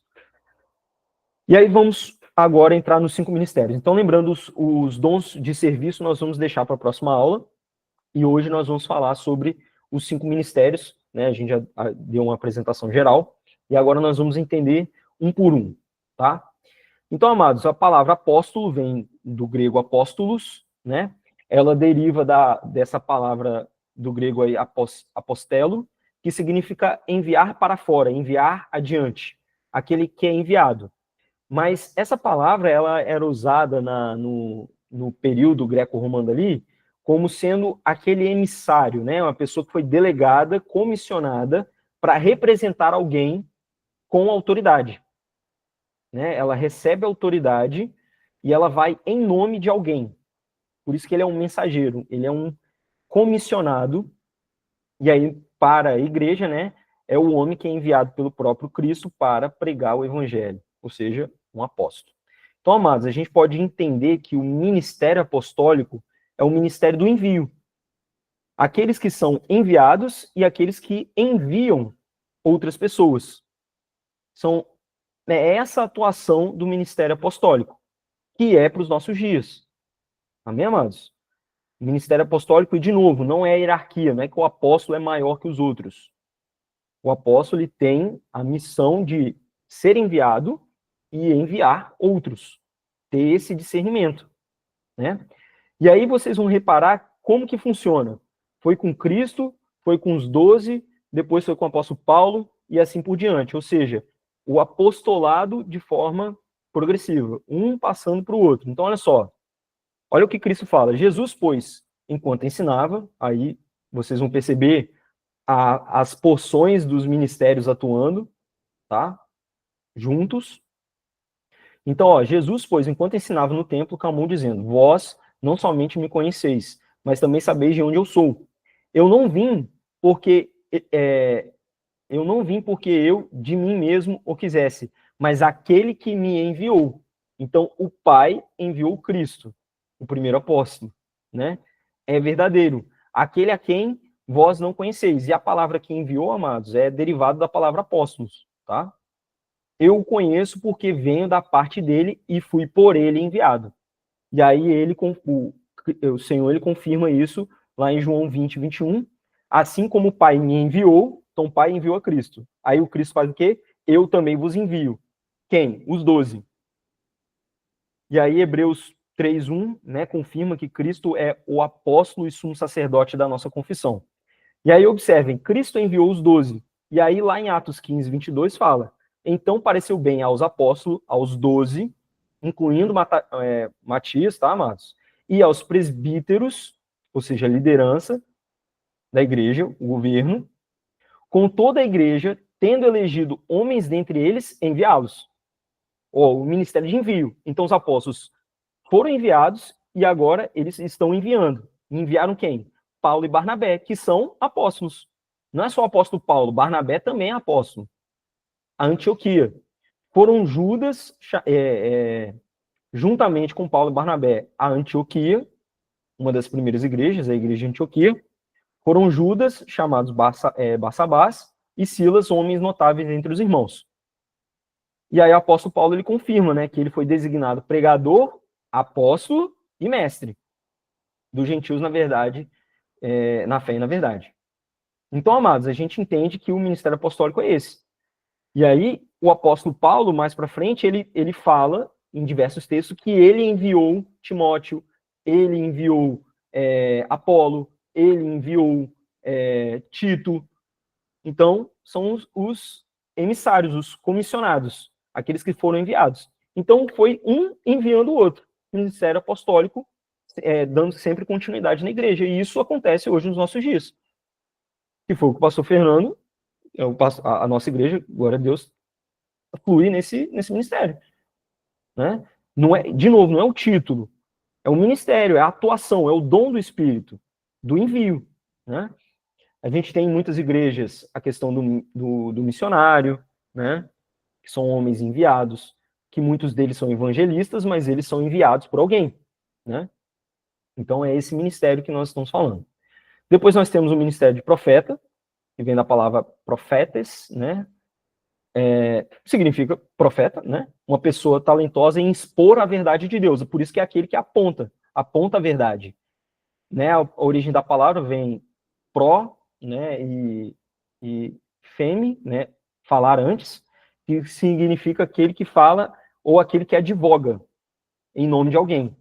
E aí vamos agora entrar nos 5 ministérios. Então, lembrando, os dons de serviço nós vamos deixar para a próxima aula, e hoje nós vamos falar sobre os 5 ministérios, né? A gente já deu uma apresentação geral, e agora nós vamos entender um por um, tá? Então, amados, a palavra apóstolo vem do grego apóstolos, né? Ela deriva dessa palavra do grego aí, apostelo, que significa enviar para fora, enviar adiante, aquele que é enviado. Mas essa palavra ela era usada no período greco-romano ali como sendo aquele emissário, né? Uma pessoa que foi delegada, comissionada para representar alguém com autoridade, né? Ela recebe autoridade e ela vai em nome de alguém. Por isso que ele é um mensageiro, ele é um comissionado. E aí, para a igreja, né? É o homem que é enviado pelo próprio Cristo para pregar o evangelho, ou seja, um apóstolo. Então, amados, a gente pode entender que o ministério apostólico é o ministério do envio. Aqueles que são enviados e aqueles que enviam outras pessoas. É essa atuação do ministério apostólico, que é para os nossos dias. Amém, amados? O ministério apostólico, e de novo, não é hierarquia, não é que o apóstolo é maior que os outros. O apóstolo ele tem a missão de ser enviado e enviar outros, ter esse discernimento, né? E aí vocês vão reparar como que funciona. Foi com Cristo, foi com os 12, depois foi com o apóstolo Paulo e assim por diante. Ou seja, o apostolado de forma progressiva, um passando para o outro. Então, olha só, olha o que Cristo fala. Jesus, pois, enquanto ensinava, aí vocês vão perceber as porções dos ministérios atuando, tá? Juntos. Então, ó, Jesus, pois, enquanto ensinava no templo, clamou dizendo: vós não somente me conheceis, mas também sabeis de onde eu sou. Eu não vim porque eu de mim mesmo o quisesse, mas aquele que me enviou. Então, o Pai enviou Cristo, o primeiro apóstolo, né? É verdadeiro. Aquele a quem vós não conheceis. E a palavra que enviou, amados, é derivada da palavra apóstolos, tá? Eu o conheço porque venho da parte dele e fui por ele enviado. E aí o Senhor ele confirma isso lá em João 20, 21. Assim como o Pai me enviou, então o Pai enviou a Cristo. Aí o Cristo faz o quê? Eu também vos envio. Quem? Os 12. E aí Hebreus 3:1, né, confirma que Cristo é o apóstolo e sumo sacerdote da nossa confissão. E aí observem, Cristo enviou os 12. E aí lá em Atos 15, 22 fala: então pareceu bem aos apóstolos, aos 12, incluindo Matias, tá, amados? E aos presbíteros, ou seja, a liderança da igreja, o governo, com toda a igreja, tendo elegido homens dentre eles, enviá-los. O ministério de envio. Então os apóstolos foram enviados e agora eles estão enviando. Enviaram quem? Paulo e Barnabé, que são apóstolos. Não é só o apóstolo Paulo, Barnabé também é apóstolo. A Antioquia. Foram Judas, juntamente com Paulo e Barnabé, a Antioquia, uma das primeiras igrejas, a igreja de Antioquia. Foram Judas, chamados Barsabás, e Silas, homens notáveis entre os irmãos. E aí o apóstolo Paulo ele confirma, né, que ele foi designado pregador, apóstolo e mestre dos gentios, na verdade, na fé e na verdade. Então, amados, a gente entende que o ministério apostólico é esse. E aí, o apóstolo Paulo, mais para frente, ele fala em diversos textos que ele enviou Timóteo, ele enviou Apolo, ele enviou Tito. Então, são os emissários, os comissionados, aqueles que foram enviados. Então, foi um enviando o outro. O ministério apostólico dando sempre continuidade na igreja. E isso acontece hoje nos nossos dias. Que foi o que o pastor Fernando, a nossa igreja, glória a Deus, flui nesse ministério. Né? Não é, de novo, não é o título, é o ministério, é a atuação, é o dom do Espírito, do envio. Né? A gente tem em muitas igrejas a questão do missionário, né? Que são homens enviados, que muitos deles são evangelistas, mas eles são enviados por alguém. Né? Então é esse ministério que nós estamos falando. Depois nós temos o ministério de profeta, que vem da palavra profetes, né? Significa profeta, né? Uma pessoa talentosa em expor a verdade de Deus. Por isso que é aquele que aponta a verdade. Né? A origem da palavra vem pró, né? E feme, né? Falar antes, que significa aquele que fala ou aquele que advoga em nome de alguém.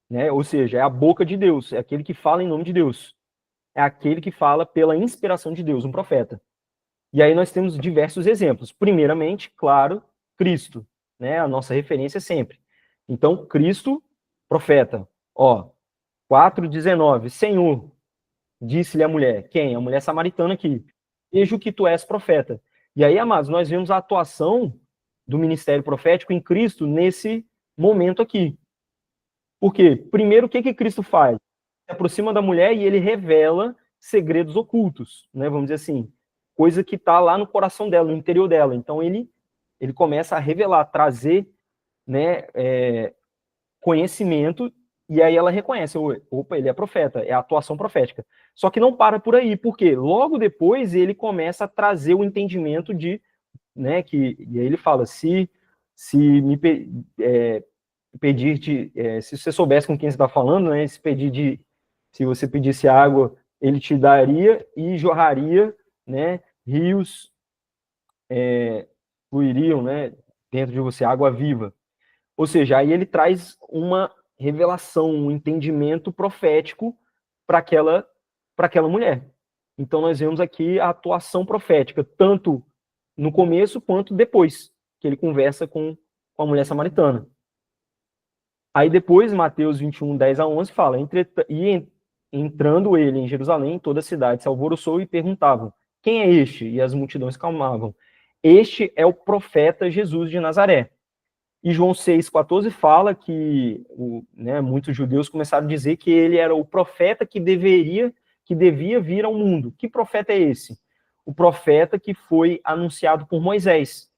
Né? Ou seja, é a boca de Deus, é aquele que fala em nome de Deus. É aquele que fala pela inspiração de Deus, um profeta. E aí nós temos diversos exemplos. Primeiramente, claro, Cristo, né? A nossa referência sempre. Então, Cristo, profeta. 4:19, Senhor, disse-lhe a mulher. Quem? A mulher samaritana aqui. Vejo que tu és profeta. E aí, amados, nós vemos a atuação do ministério profético em Cristo nesse momento aqui. Por quê? Primeiro, o que Cristo faz? Se aproxima da mulher e ele revela segredos ocultos, né? Vamos dizer assim, coisa que está lá no coração dela, no interior dela. Então ele começa a revelar, trazer, né, conhecimento, e aí ela reconhece, opa, ele é profeta, é a atuação profética. Só que não para por aí, porque logo depois ele começa a trazer o entendimento de, né, e aí ele fala, se me pedir se você soubesse com quem você está falando, né, se você pedisse água, ele te daria e jorraria, né, rios fluiriam, né, dentro de você, água viva. Ou seja, aí ele traz uma revelação, um entendimento profético para aquela mulher. Então nós vemos aqui a atuação profética, tanto no começo quanto depois, que ele conversa com a mulher samaritana. Aí depois, Mateus 21, 10-11, fala, entrando ele em Jerusalém, toda a cidade se alvoroçou e perguntavam, quem é este? E as multidões clamavam, este é o profeta Jesus de Nazaré. E João 6,14 fala que muitos judeus começaram a dizer que ele era o profeta que devia vir ao mundo. Que profeta é esse? O profeta que foi anunciado por Moisés,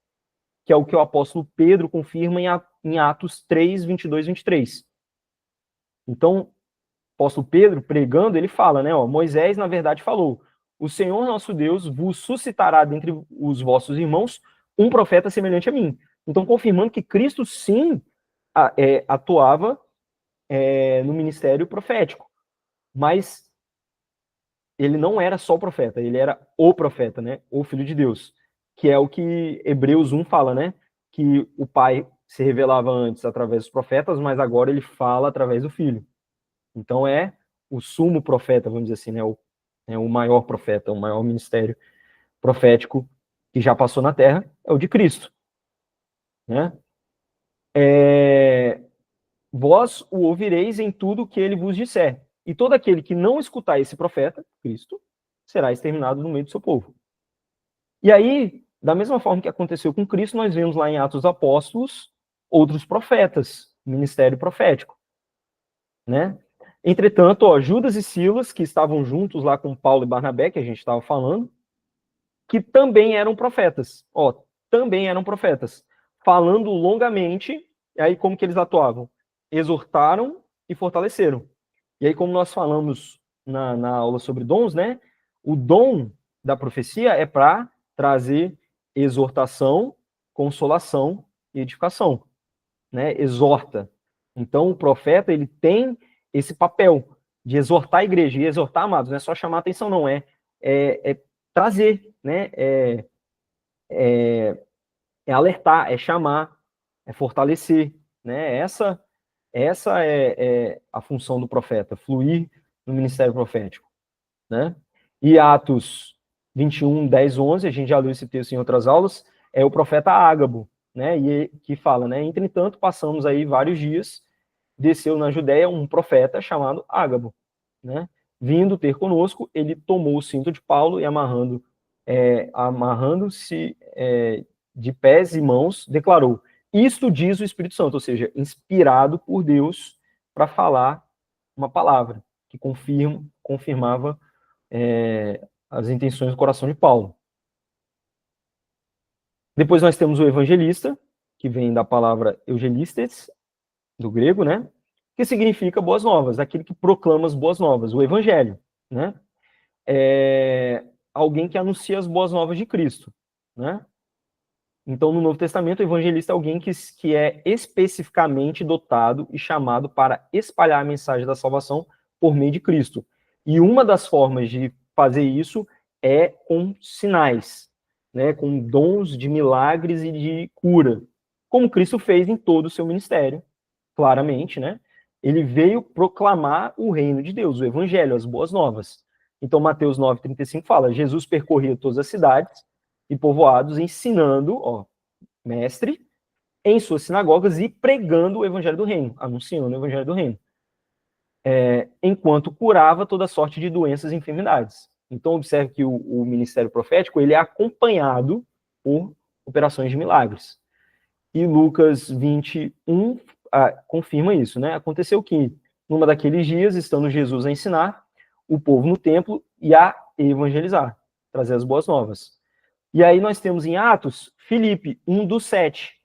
que é o que o apóstolo Pedro confirma em Atos 3, 22, 23. Então, o apóstolo Pedro, pregando, ele fala, né, Moisés, na verdade, falou, o Senhor nosso Deus vos suscitará dentre os vossos irmãos um profeta semelhante a mim. Então, confirmando que Cristo, sim, atuava no ministério profético. Mas ele não era só o profeta, ele era o profeta, né? O Filho de Deus. Que é o que Hebreus 1 fala, né? Que o Pai se revelava antes através dos profetas, mas agora ele fala através do Filho. Então é o sumo profeta, vamos dizer assim, né? O maior profeta, o maior ministério profético que já passou na Terra é o de Cristo. Né? Vós o ouvireis em tudo que ele vos disser. E todo aquele que não escutar esse profeta, Cristo, será exterminado no meio do seu povo. E aí, da mesma forma que aconteceu com Cristo, nós vemos lá em Atos dos Apóstolos outros profetas, ministério profético. Né? Entretanto, ó, Judas e Silas, que estavam juntos lá com Paulo e Barnabé, que a gente estava falando, que também eram profetas. Ó, também eram profetas. Falando longamente, e aí como que eles atuavam? Exortaram e fortaleceram. E aí, como nós falamos na aula sobre dons, né? O dom da profecia é para trazer exortação, consolação e edificação, né? Exorta. Então, o profeta, ele tem esse papel de exortar a igreja. E exortar, amados, não é só chamar a atenção, não. É trazer, né? É alertar, é chamar, é fortalecer, né? Essa é a função do profeta, fluir no ministério profético, né? E Atos 21, 10, 11, a gente já leu esse texto em outras aulas, é o profeta Ágabo, né? E que fala, né? Entretanto, passamos aí vários dias, desceu na Judéia um profeta chamado Ágabo, né? Vindo ter conosco, ele tomou o cinto de Paulo e amarrando-se de pés e mãos, declarou: isto diz o Espírito Santo, ou seja, inspirado por Deus para falar uma palavra que confirmava as intenções do coração de Paulo. Depois nós temos o evangelista, que vem da palavra eugelistes, do grego, né? Que significa boas novas, aquele que proclama as boas novas, o evangelho, né? Alguém que anuncia as boas novas de Cristo, né? Então, no Novo Testamento, o evangelista é alguém que é especificamente dotado e chamado para espalhar a mensagem da salvação por meio de Cristo. E uma das formas de fazer isso é com sinais, né, com dons de milagres e de cura, como Cristo fez em todo o seu ministério, claramente, né? Ele veio proclamar o reino de Deus, o evangelho, as boas novas. Então, Mateus 9,35 fala: Jesus percorria todas as cidades e povoados, ensinando, ó, mestre, em suas sinagogas e pregando o evangelho do reino, anunciando o evangelho do reino, enquanto curava toda sorte de doenças e enfermidades. Então, observe que o ministério profético, ele é acompanhado por operações de milagres. E Lucas 21 confirma isso, né? Aconteceu que, numa daqueles dias, estando Jesus a ensinar o povo no templo e a evangelizar, trazer as boas novas. E aí nós temos em Atos, Filipe, um dos sete,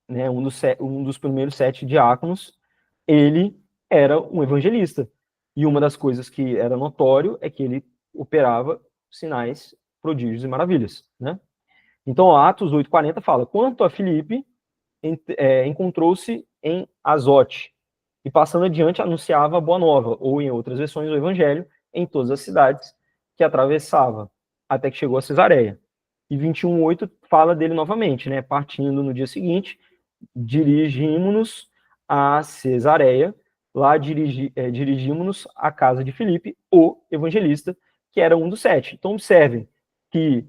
né? Um dos primeiros 7 diáconos, ele era um evangelista. E uma das coisas que era notório é que ele operava sinais, prodígios e maravilhas, né? Então, Atos 8,40 fala: quanto a Filipe, encontrou-se em Azote, e passando adiante anunciava a boa nova, ou em outras versões, o evangelho, em todas as cidades que atravessava, até que chegou a Cesareia. E 21,8 fala dele novamente, né? Partindo no dia seguinte, dirigimos-nos a Cesareia, lá dirigimos-nos à casa de Filipe, o evangelista, que era um dos 7. Então, observem que,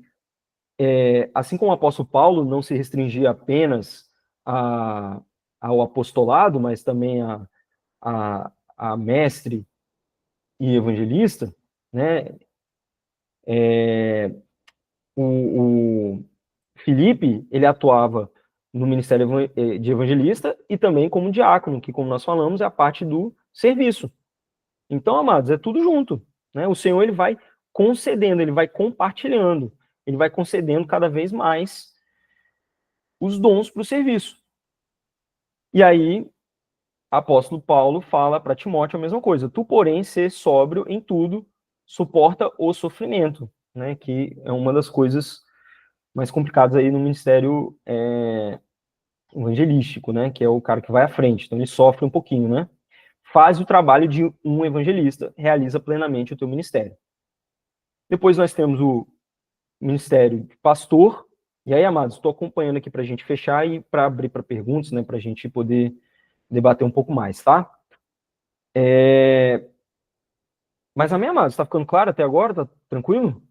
assim como o apóstolo Paulo não se restringia apenas ao apostolado, mas também a mestre e evangelista, né? O Filipe, ele atuava no ministério de evangelista e também como diácono, que, como nós falamos, é a parte do serviço. Então, amados, é tudo junto, né? O Senhor, ele vai concedendo, ele vai compartilhando, ele vai concedendo cada vez mais os dons para o serviço. E aí, apóstolo Paulo fala para Timóteo a mesma coisa: tu, porém, ser sóbrio em tudo, suporta o sofrimento, né? Que é uma das coisas mais complicadas aí no ministério evangelístico, né? Que é o cara que vai à frente, então ele sofre um pouquinho, né? Faz o trabalho de um evangelista, realiza plenamente o teu ministério. Depois nós temos o ministério de pastor. E aí, amados, estou acompanhando aqui para a gente fechar e para abrir para perguntas, né? Para a gente poder debater um pouco mais, tá? Mas, amém, amados, está ficando claro até agora? Tá tranquilo?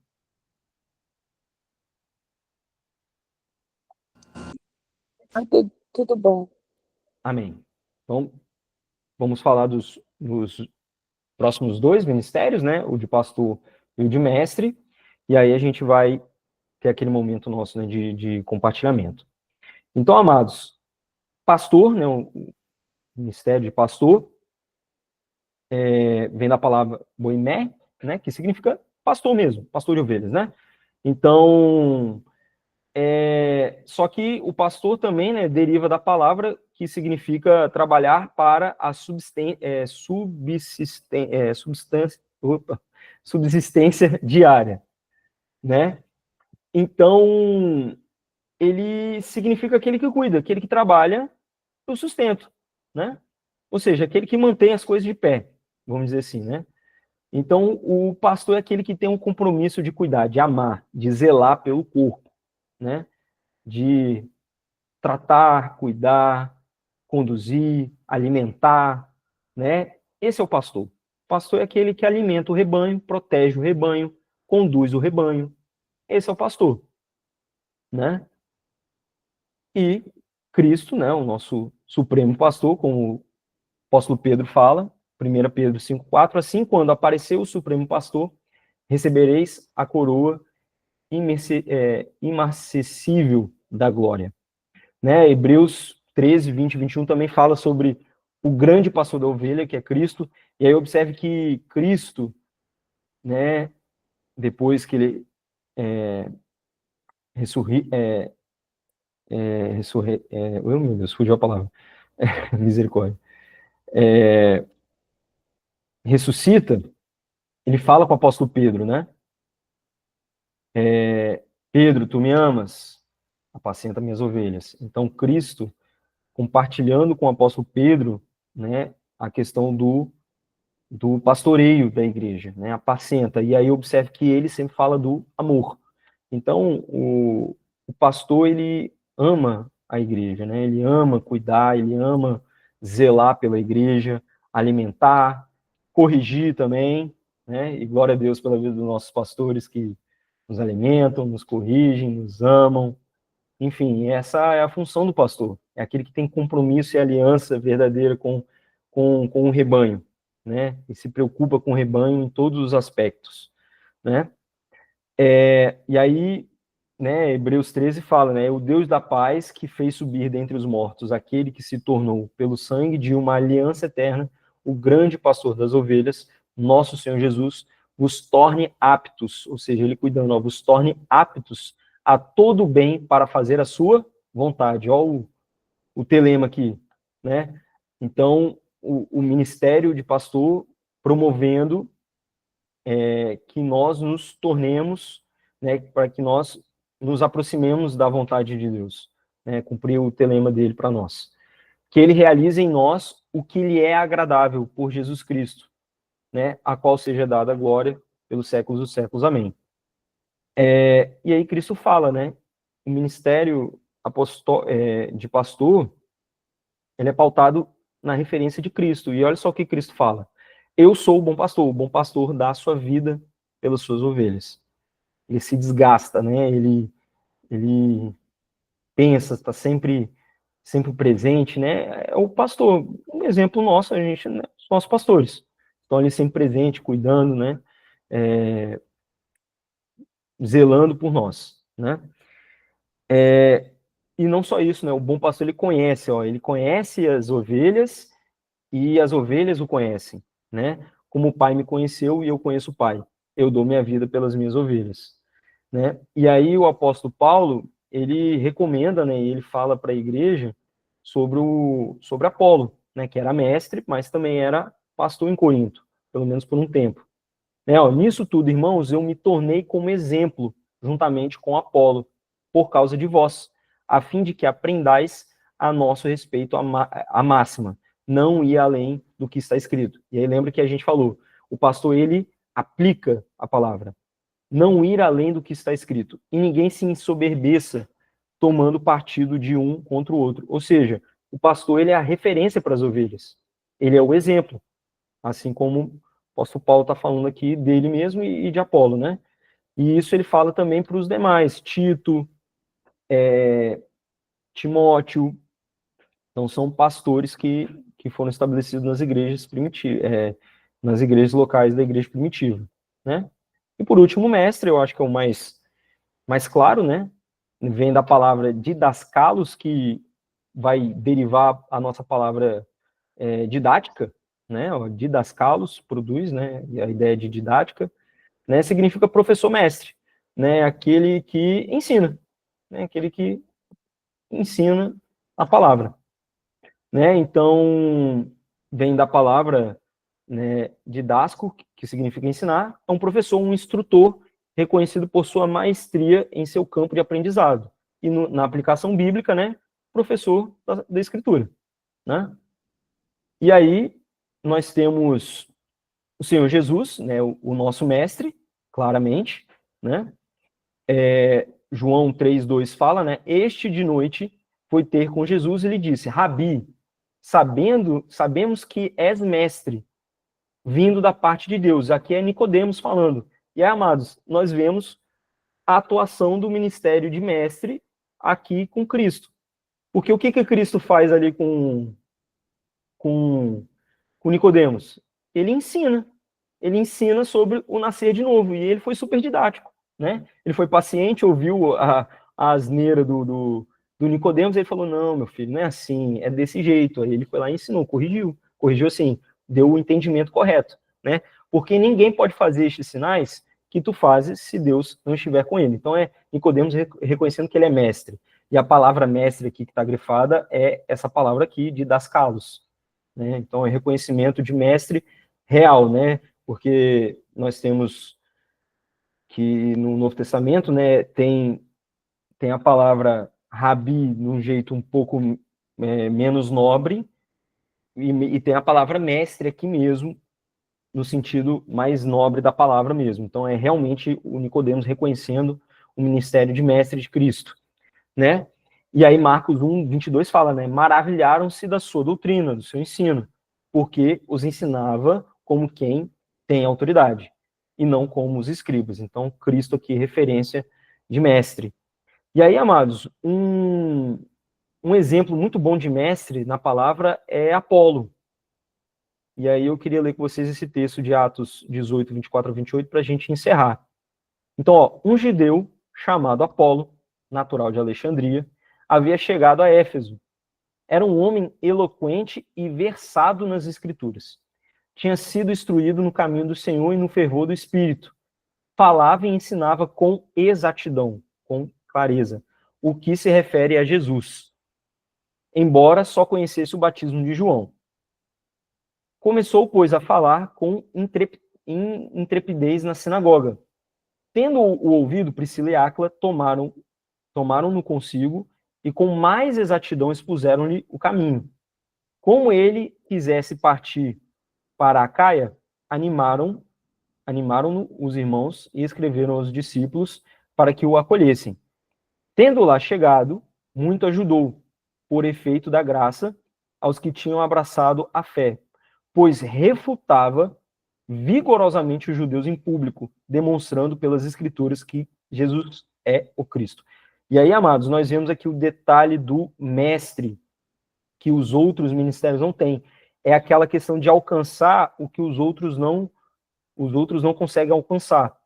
Tudo bom. Amém. Então, vamos falar dos próximos 2 ministérios, né? O de pastor e o de mestre. E aí a gente vai ter aquele momento nosso, né, de compartilhamento. Então, amados, pastor, né, o ministério de pastor, vem da palavra boimé, né, que significa pastor mesmo, pastor de ovelhas, né? Então, só que o pastor também, né, deriva da palavra que significa trabalhar para a subsistência diária, né? Então, ele significa aquele que cuida, aquele que trabalha para o sustento, né? Ou seja, aquele que mantém as coisas de pé, vamos dizer assim, né? Então, o pastor é aquele que tem um compromisso de cuidar, de amar, de zelar pelo corpo, né? De tratar, cuidar, conduzir, alimentar, né? Esse é o pastor. O pastor é aquele que alimenta o rebanho, protege o rebanho, conduz o rebanho. Esse é o pastor, né? E Cristo, né, o nosso supremo pastor, como o apóstolo Pedro fala, 1 Pedro 5,4, assim, quando apareceu o supremo pastor, recebereis a coroa imarcessível da glória. Né? Hebreus 13, 20 e 21 também fala sobre o grande pastor da ovelha, que é Cristo, e aí observe que Cristo, né, depois que ele oh, meu Deus, fugiu a palavra, misericórdia, ressuscita, ele fala com o apóstolo Pedro, né? Pedro, tu me amas? Apacenta minhas ovelhas. Então, Cristo, compartilhando com o apóstolo Pedro, né, a questão do pastoreio da igreja, né, apacenta. E aí observe que ele sempre fala do amor. Então, o pastor, ele ama a igreja, né? Ele ama cuidar, ele ama zelar pela igreja, alimentar, corrigir também, né? E glória a Deus pela vida dos nossos pastores que nos alimentam, nos corrigem, nos amam. Enfim, essa é a função do pastor. É aquele que tem compromisso e aliança verdadeira com o rebanho, né? E se preocupa com o rebanho em todos os aspectos, né? E aí, né, Hebreus 13 fala, né, o Deus da paz que fez subir dentre os mortos aquele que se tornou, pelo sangue de uma aliança eterna, o grande pastor das ovelhas, nosso Senhor Jesus, vos torne aptos, ou seja, ele cuidando, ó, vos torne aptos a todo bem para fazer a sua vontade. Ó o telema aqui, né? Então, o ministério de pastor promovendo que nós nos tornemos, né, para que nós nos aproximemos da vontade de Deus, né, cumprir o telema dele para nós. Que ele realize em nós o que lhe é agradável por Jesus Cristo, né, a qual seja dada a glória pelos séculos dos séculos. Amém. E aí Cristo fala, né, o ministério de pastor, ele é pautado na referência de Cristo. E olha só o que Cristo fala. Eu sou o bom pastor dá a sua vida pelas suas ovelhas. Ele se desgasta, né? Ele pensa, está sempre presente, né? É o pastor, um exemplo nosso, a gente, né? Os nossos pastores estão ali sempre presente, cuidando, né? Zelando por nós, né? E não só isso, né? O bom pastor ele conhece as ovelhas e as ovelhas o conhecem, né? Como o Pai me conheceu e eu conheço o Pai, eu dou minha vida pelas minhas ovelhas, né? E aí o apóstolo Paulo, ele recomenda, né, ele fala para a igreja sobre Apolo, né, que era mestre, mas também era pastor em Corinto, pelo menos por um tempo. Né, ó, nisso tudo, irmãos, eu me tornei como exemplo, juntamente com Apolo, por causa de vós, a fim de que aprendais a nosso respeito a máxima, não ir além do que está escrito. E aí lembra que a gente falou, o pastor, ele aplica a palavra, não ir além do que está escrito, e ninguém se ensoberbeça tomando partido de um contra o outro. Ou seja, o pastor, ele é a referência para as ovelhas, ele é o exemplo, assim como o apóstolo Paulo está falando aqui dele mesmo e de Apolo, né? E isso ele fala também para os demais, Tito, Timóteo. Então são pastores que foram estabelecidos nas igrejas primitivas, nas igrejas locais da igreja primitiva, né? E por último, o mestre, eu acho que é o mais claro, né? Vem da palavra didascalos, que vai derivar a nossa palavra didática, né? Ó, didascalos produz, né? E a ideia de didática, né? Significa professor mestre, né? Aquele que ensina, né? Aquele que ensina a palavra, né? Então vem da palavra, né, didasco, que significa ensinar, é um professor, um instrutor reconhecido por sua maestria em seu campo de aprendizado. E na aplicação bíblica, né, professor da Escritura, né? E aí nós temos o Senhor Jesus, né, o nosso mestre, claramente, né? João 3:2 fala, né? Este de noite foi ter com Jesus e lhe disse: Rabi, sabemos que és mestre, vindo da parte de Deus. Aqui é Nicodemos falando. E aí, amados, nós vemos a atuação do ministério de mestre aqui com Cristo. Porque o que Cristo faz ali com Nicodemos? Ele ensina sobre o nascer de novo, e ele foi super didático, né? Ele foi paciente, ouviu a asneira do Nicodemos, e ele falou, não, meu filho, não é assim, é desse jeito. Aí ele foi lá e ensinou, corrigiu assim, deu o entendimento correto, né? Porque ninguém pode fazer estes sinais que tu fazes se Deus não estiver com ele. Então é Nicodemos reconhecendo que ele é mestre. E a palavra mestre aqui que está grifada é essa palavra aqui, didascalos, né? Então é reconhecimento de mestre real, né? Porque nós temos que no Novo Testamento, né, tem a palavra rabi num jeito um pouco menos nobre, e tem a palavra mestre aqui mesmo, no sentido mais nobre da palavra mesmo. Então é realmente o Nicodemos reconhecendo o ministério de mestre de Cristo, né? E aí Marcos 1:22 fala, né, maravilharam-se da sua doutrina, do seu ensino, porque os ensinava como quem tem autoridade, e não como os escribas. Então, Cristo aqui é referência de mestre. E aí, amados, um exemplo muito bom de mestre na palavra é Apolo. E aí eu queria ler com vocês esse texto de Atos 18:24-28, para a gente encerrar. Então, ó, um judeu chamado Apolo, natural de Alexandria, havia chegado a Éfeso. Era um homem eloquente e versado nas escrituras. Tinha sido instruído no caminho do Senhor e no fervor do Espírito. Falava e ensinava com exatidão, com clareza, o que se refere a Jesus, embora só conhecesse o batismo de João. Começou, pois, a falar com intrepidez na sinagoga. Tendo o ouvido, Priscila e Áquila tomaram-no consigo e com mais exatidão expuseram-lhe o caminho. Como ele quisesse partir para a Caia, animaram-no os irmãos e escreveram aos discípulos para que o acolhessem. Tendo lá chegado, muito ajudou, por efeito da graça, aos que tinham abraçado a fé, pois refutava vigorosamente os judeus em público, demonstrando pelas escrituras que Jesus é o Cristo. E aí, amados, nós vemos aqui o detalhe do mestre, que os outros ministérios não têm. É aquela questão de alcançar o que os outros não conseguem alcançar.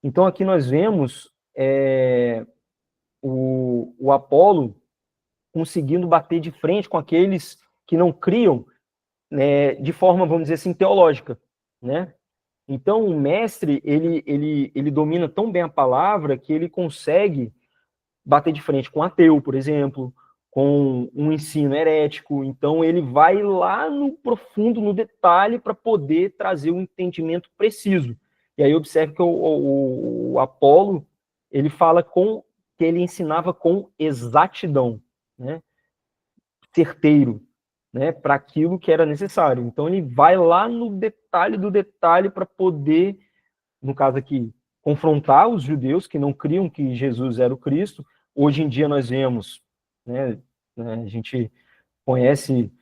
Então, aqui nós vemos o Apolo conseguindo bater de frente com aqueles que não criam, né, de forma, vamos dizer assim, teológica, né? Então, o mestre, ele domina tão bem a palavra que ele consegue bater de frente com um ateu, por exemplo, com um ensino herético. Então, ele vai lá no profundo, no detalhe, para poder trazer um entendimento preciso. E aí, observe que o Apolo, ele fala que ele ensinava com exatidão, né? Certeiro, né, para aquilo que era necessário. Então ele vai lá no detalhe do detalhe para poder, no caso aqui, confrontar os judeus que não criam que Jesus era o Cristo. Hoje em dia nós vemos, né, a gente conhece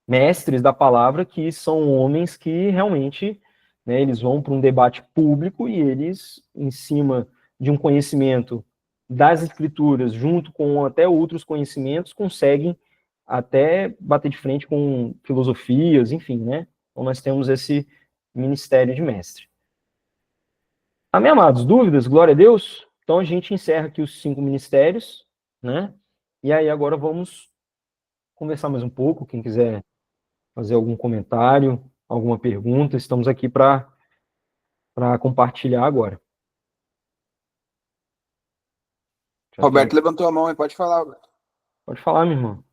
mestres da palavra que são homens que realmente, né, eles vão para um debate público e eles, em cima de um conhecimento das escrituras, junto com até outros conhecimentos, conseguem até bater de frente com filosofias, enfim, né? Então nós temos esse ministério de mestre. Amém, amados? Dúvidas? Glória a Deus? Então a gente encerra aqui os 5 ministérios, né? E aí agora vamos conversar mais um pouco, quem quiser fazer algum comentário, alguma pergunta, estamos aqui para compartilhar agora. Roberto levantou a mão e pode falar, Roberto. Pode falar, minha irmã.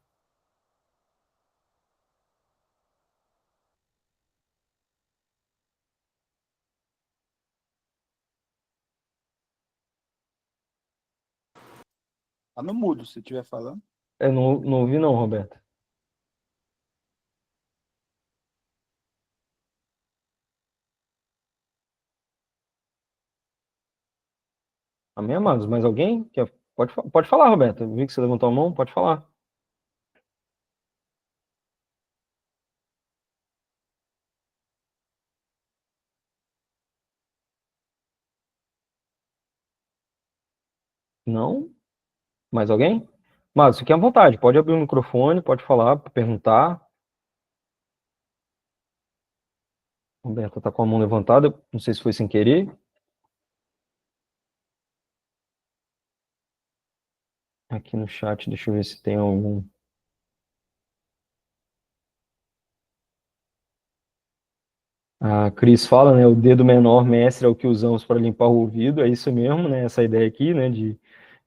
Tá no mudo, se estiver falando. Eu não ouvi não, Roberto. Amém, amados? Mais alguém? Pode falar, Roberto. Eu vi que você levantou a mão, pode falar. Não? Mais alguém? Mas fique à vontade, pode abrir o microfone, pode falar, perguntar. Roberta está com a mão levantada, não sei se foi sem querer. Aqui no chat, deixa eu ver se tem algum. A Cris fala, né, o dedo menor, mestre, é o que usamos para limpar o ouvido, é isso mesmo, né, essa ideia aqui, né, de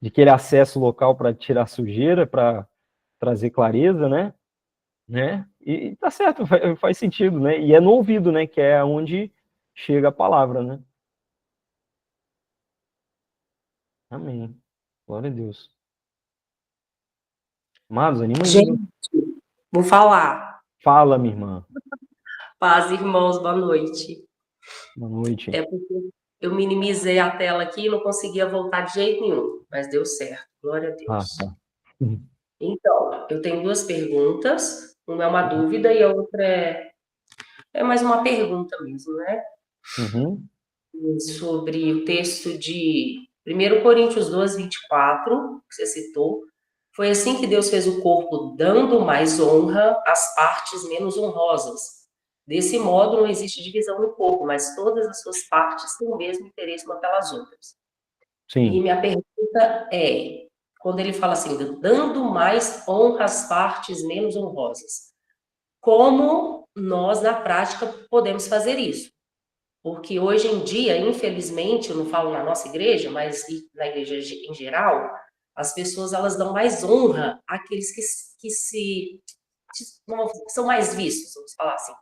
aquele acesso local para tirar sujeira, para trazer clareza, né, e tá certo, faz sentido, né, e é no ouvido, né, que é onde chega a palavra, né. Amém. Glória a Deus. Amados, anima aí. Gente, vou falar. Fala, minha irmã. Paz, irmãos, boa noite. Boa noite. É porque eu minimizei a tela aqui e não conseguia voltar de jeito nenhum, mas deu certo. Glória a Deus. Tá. Então, eu tenho duas perguntas. Uma é uma dúvida e a outra é mais uma pergunta mesmo, né? Uhum. Sobre o texto de 1 Coríntios 12, 24, que você citou. Foi assim que Deus fez o corpo, dando mais honra às partes menos honrosas. Desse modo, não existe divisão no corpo, mas todas as suas partes têm o mesmo interesse umas pelas outras. E Sim. minha pergunta é, quando ele fala assim, dando mais honra às partes menos honrosas, como nós, na prática, podemos fazer isso? Porque hoje em dia, infelizmente, eu não falo na nossa igreja, mas na igreja em geral, as pessoas elas dão mais honra àqueles que são mais vistos, vamos falar assim,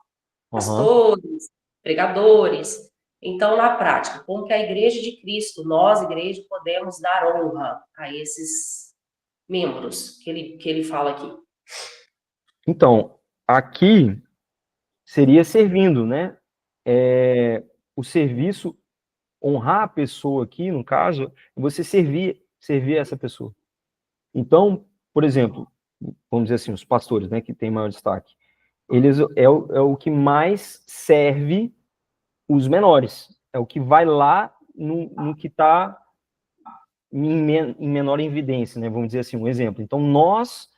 pastores, pregadores. Então, na prática, como que a igreja de Cristo, nós, igreja, podemos dar honra a esses membros que ele fala aqui? Então, aqui seria servindo, né? O serviço, honrar a pessoa aqui, no caso, é você servir essa pessoa. Então, por exemplo, vamos dizer assim, os pastores, né, que tem maior destaque, eles é o que mais serve os menores, é o que vai lá no que está em menor evidência, né? Vamos dizer assim, um exemplo. Então, nós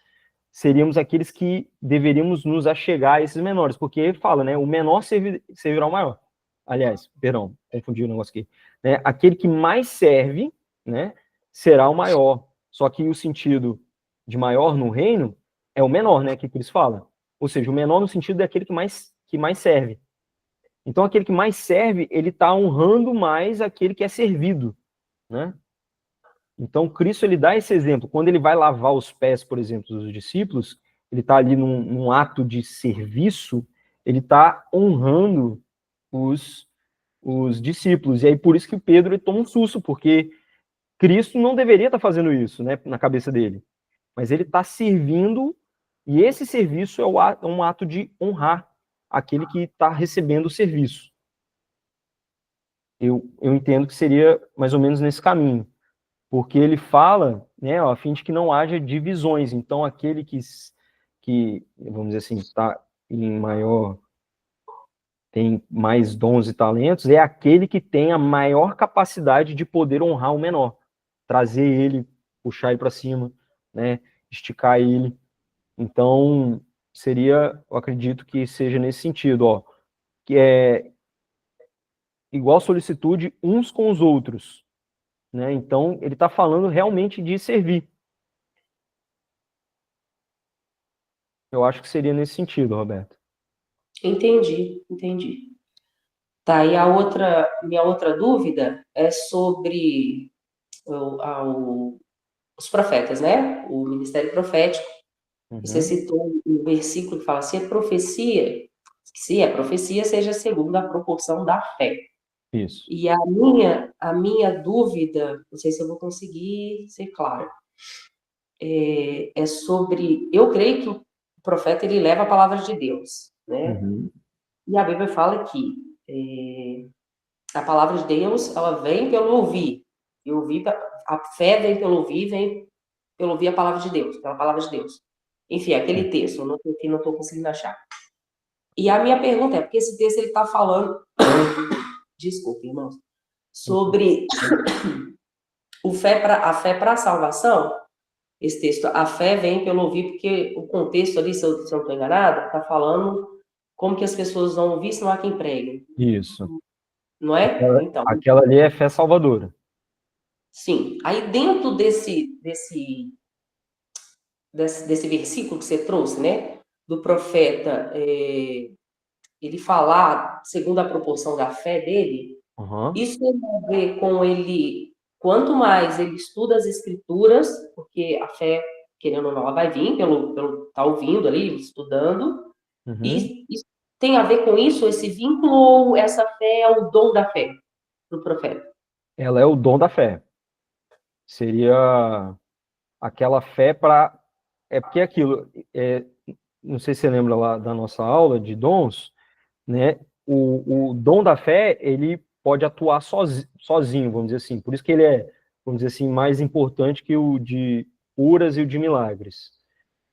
seríamos aqueles que deveríamos nos achegar a esses menores, porque ele fala, né? O menor servirá ao maior. Aliás, perdão, confundi o negócio aqui. Né? Aquele que mais serve, né, será o maior. Só que o sentido de maior no reino é o menor, né? Que Cristo fala. Ou seja, o menor no sentido é aquele que mais serve. Então, aquele que mais serve, ele está honrando mais aquele que é servido, né? Então, Cristo ele dá esse exemplo. Quando ele vai lavar os pés, por exemplo, dos discípulos, ele está ali num ato de serviço, ele está honrando os discípulos. E aí, por isso que o Pedro toma um susto, porque Cristo não deveria estar fazendo isso, né, na cabeça dele. Mas ele está servindo, e esse serviço é um ato de honrar aquele que está recebendo o serviço. Eu entendo que seria mais ou menos nesse caminho. Porque ele fala, né, a fim de que não haja divisões. Então, aquele que vamos dizer assim, está em maior, tem mais dons e talentos, é aquele que tem a maior capacidade de poder honrar o menor, trazer ele, puxar ele para cima, né, esticar ele. Então, eu acredito que seja nesse sentido, ó, que é igual solicitude uns com os outros, né? Então, ele está falando realmente de servir. Eu acho que seria nesse sentido, Roberto. Entendi. Tá, e minha outra dúvida é sobre os profetas, né? O ministério profético. Você citou um versículo que fala, se é profecia, seja segundo a proporção da fé. Isso. E a minha dúvida, não sei se eu vou conseguir ser claro, é sobre, eu creio que o profeta, ele leva a palavra de Deus, né? E a Bíblia fala que a palavra de Deus, ela vem pelo ouvir. A fé vem pelo ouvir, vem pelo ouvir a palavra de Deus, pela palavra de Deus. Enfim, aquele texto, eu não estou conseguindo achar. E a minha pergunta é, porque esse texto ele está falando, desculpe, irmãos, sobre a fé para a salvação. Esse texto, a fé vem pelo ouvir, porque o contexto ali, se eu não estou enganada, está falando como que as pessoas vão ouvir se não há quem pregue. Isso. Não é? Então, Aquela ali é fé salvadora. sim. Aí dentro desse versículo que você trouxe, né? Do profeta, ele falar segundo a proporção da fé dele, isso tem a ver com ele, quanto mais ele estuda as escrituras, porque a fé, querendo ou não, ela vai vir pelo tá ouvindo ali, estudando, e isso tem a ver com isso, esse vínculo, ou essa fé é o dom da fé do profeta? Ela é o dom da fé. Seria aquela fé para... É porque aquilo... não sei se você lembra lá da nossa aula de dons, né? O dom da fé, ele pode atuar sozinho, vamos dizer assim. Por isso que ele é, vamos dizer assim, mais importante que o de curas e o de milagres.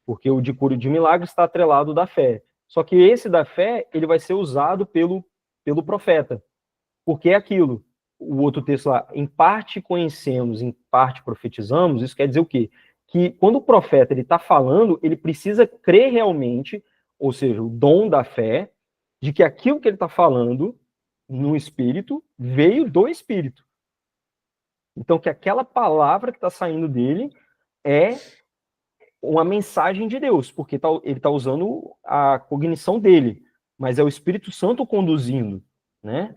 Porque o de cura e de milagres está atrelado da fé. Só que esse da fé, ele vai ser usado pelo profeta. Porque é aquilo. O outro texto lá, em parte conhecemos, em parte profetizamos, isso quer dizer o quê? Que quando o profeta ele está falando, ele precisa crer realmente, ou seja, o dom da fé, de que aquilo que ele está falando no Espírito veio do Espírito. Então, que aquela palavra que está saindo dele é uma mensagem de Deus, porque ele está usando a cognição dele, mas é o Espírito Santo conduzindo, né?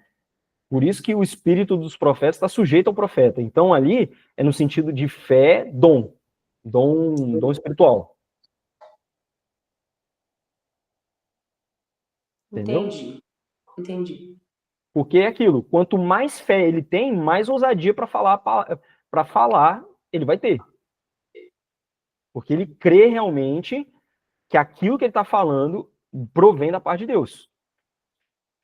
Por isso que o espírito dos profetas está sujeito ao profeta. Então, ali é no sentido de fé, dom espiritual. Entendeu? Entendi. Porque é aquilo, quanto mais fé ele tem, mais ousadia para falar ele vai ter. Porque ele crê realmente que aquilo que ele está falando provém da parte de Deus.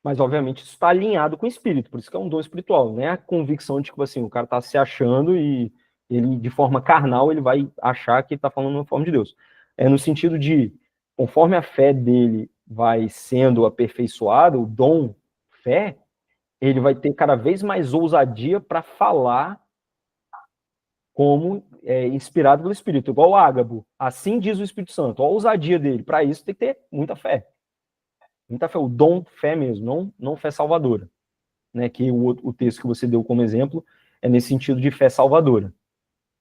Mas, obviamente, isso está alinhado com o espírito, por isso que é um dom espiritual, não é a convicção de que, tipo assim, o cara está se achando e ele, de forma carnal, ele vai achar que ele está falando na forma de Deus. É no sentido de, conforme a fé dele vai sendo aperfeiçoada, o dom fé, ele vai ter cada vez mais ousadia para falar como inspirado pelo Espírito, igual o Ágabo. Assim diz o Espírito Santo, a ousadia dele. Para isso tem que ter muita fé. Muita fé, o dom fé mesmo, não fé salvadora. Né, que o texto que você deu como exemplo é nesse sentido de fé salvadora.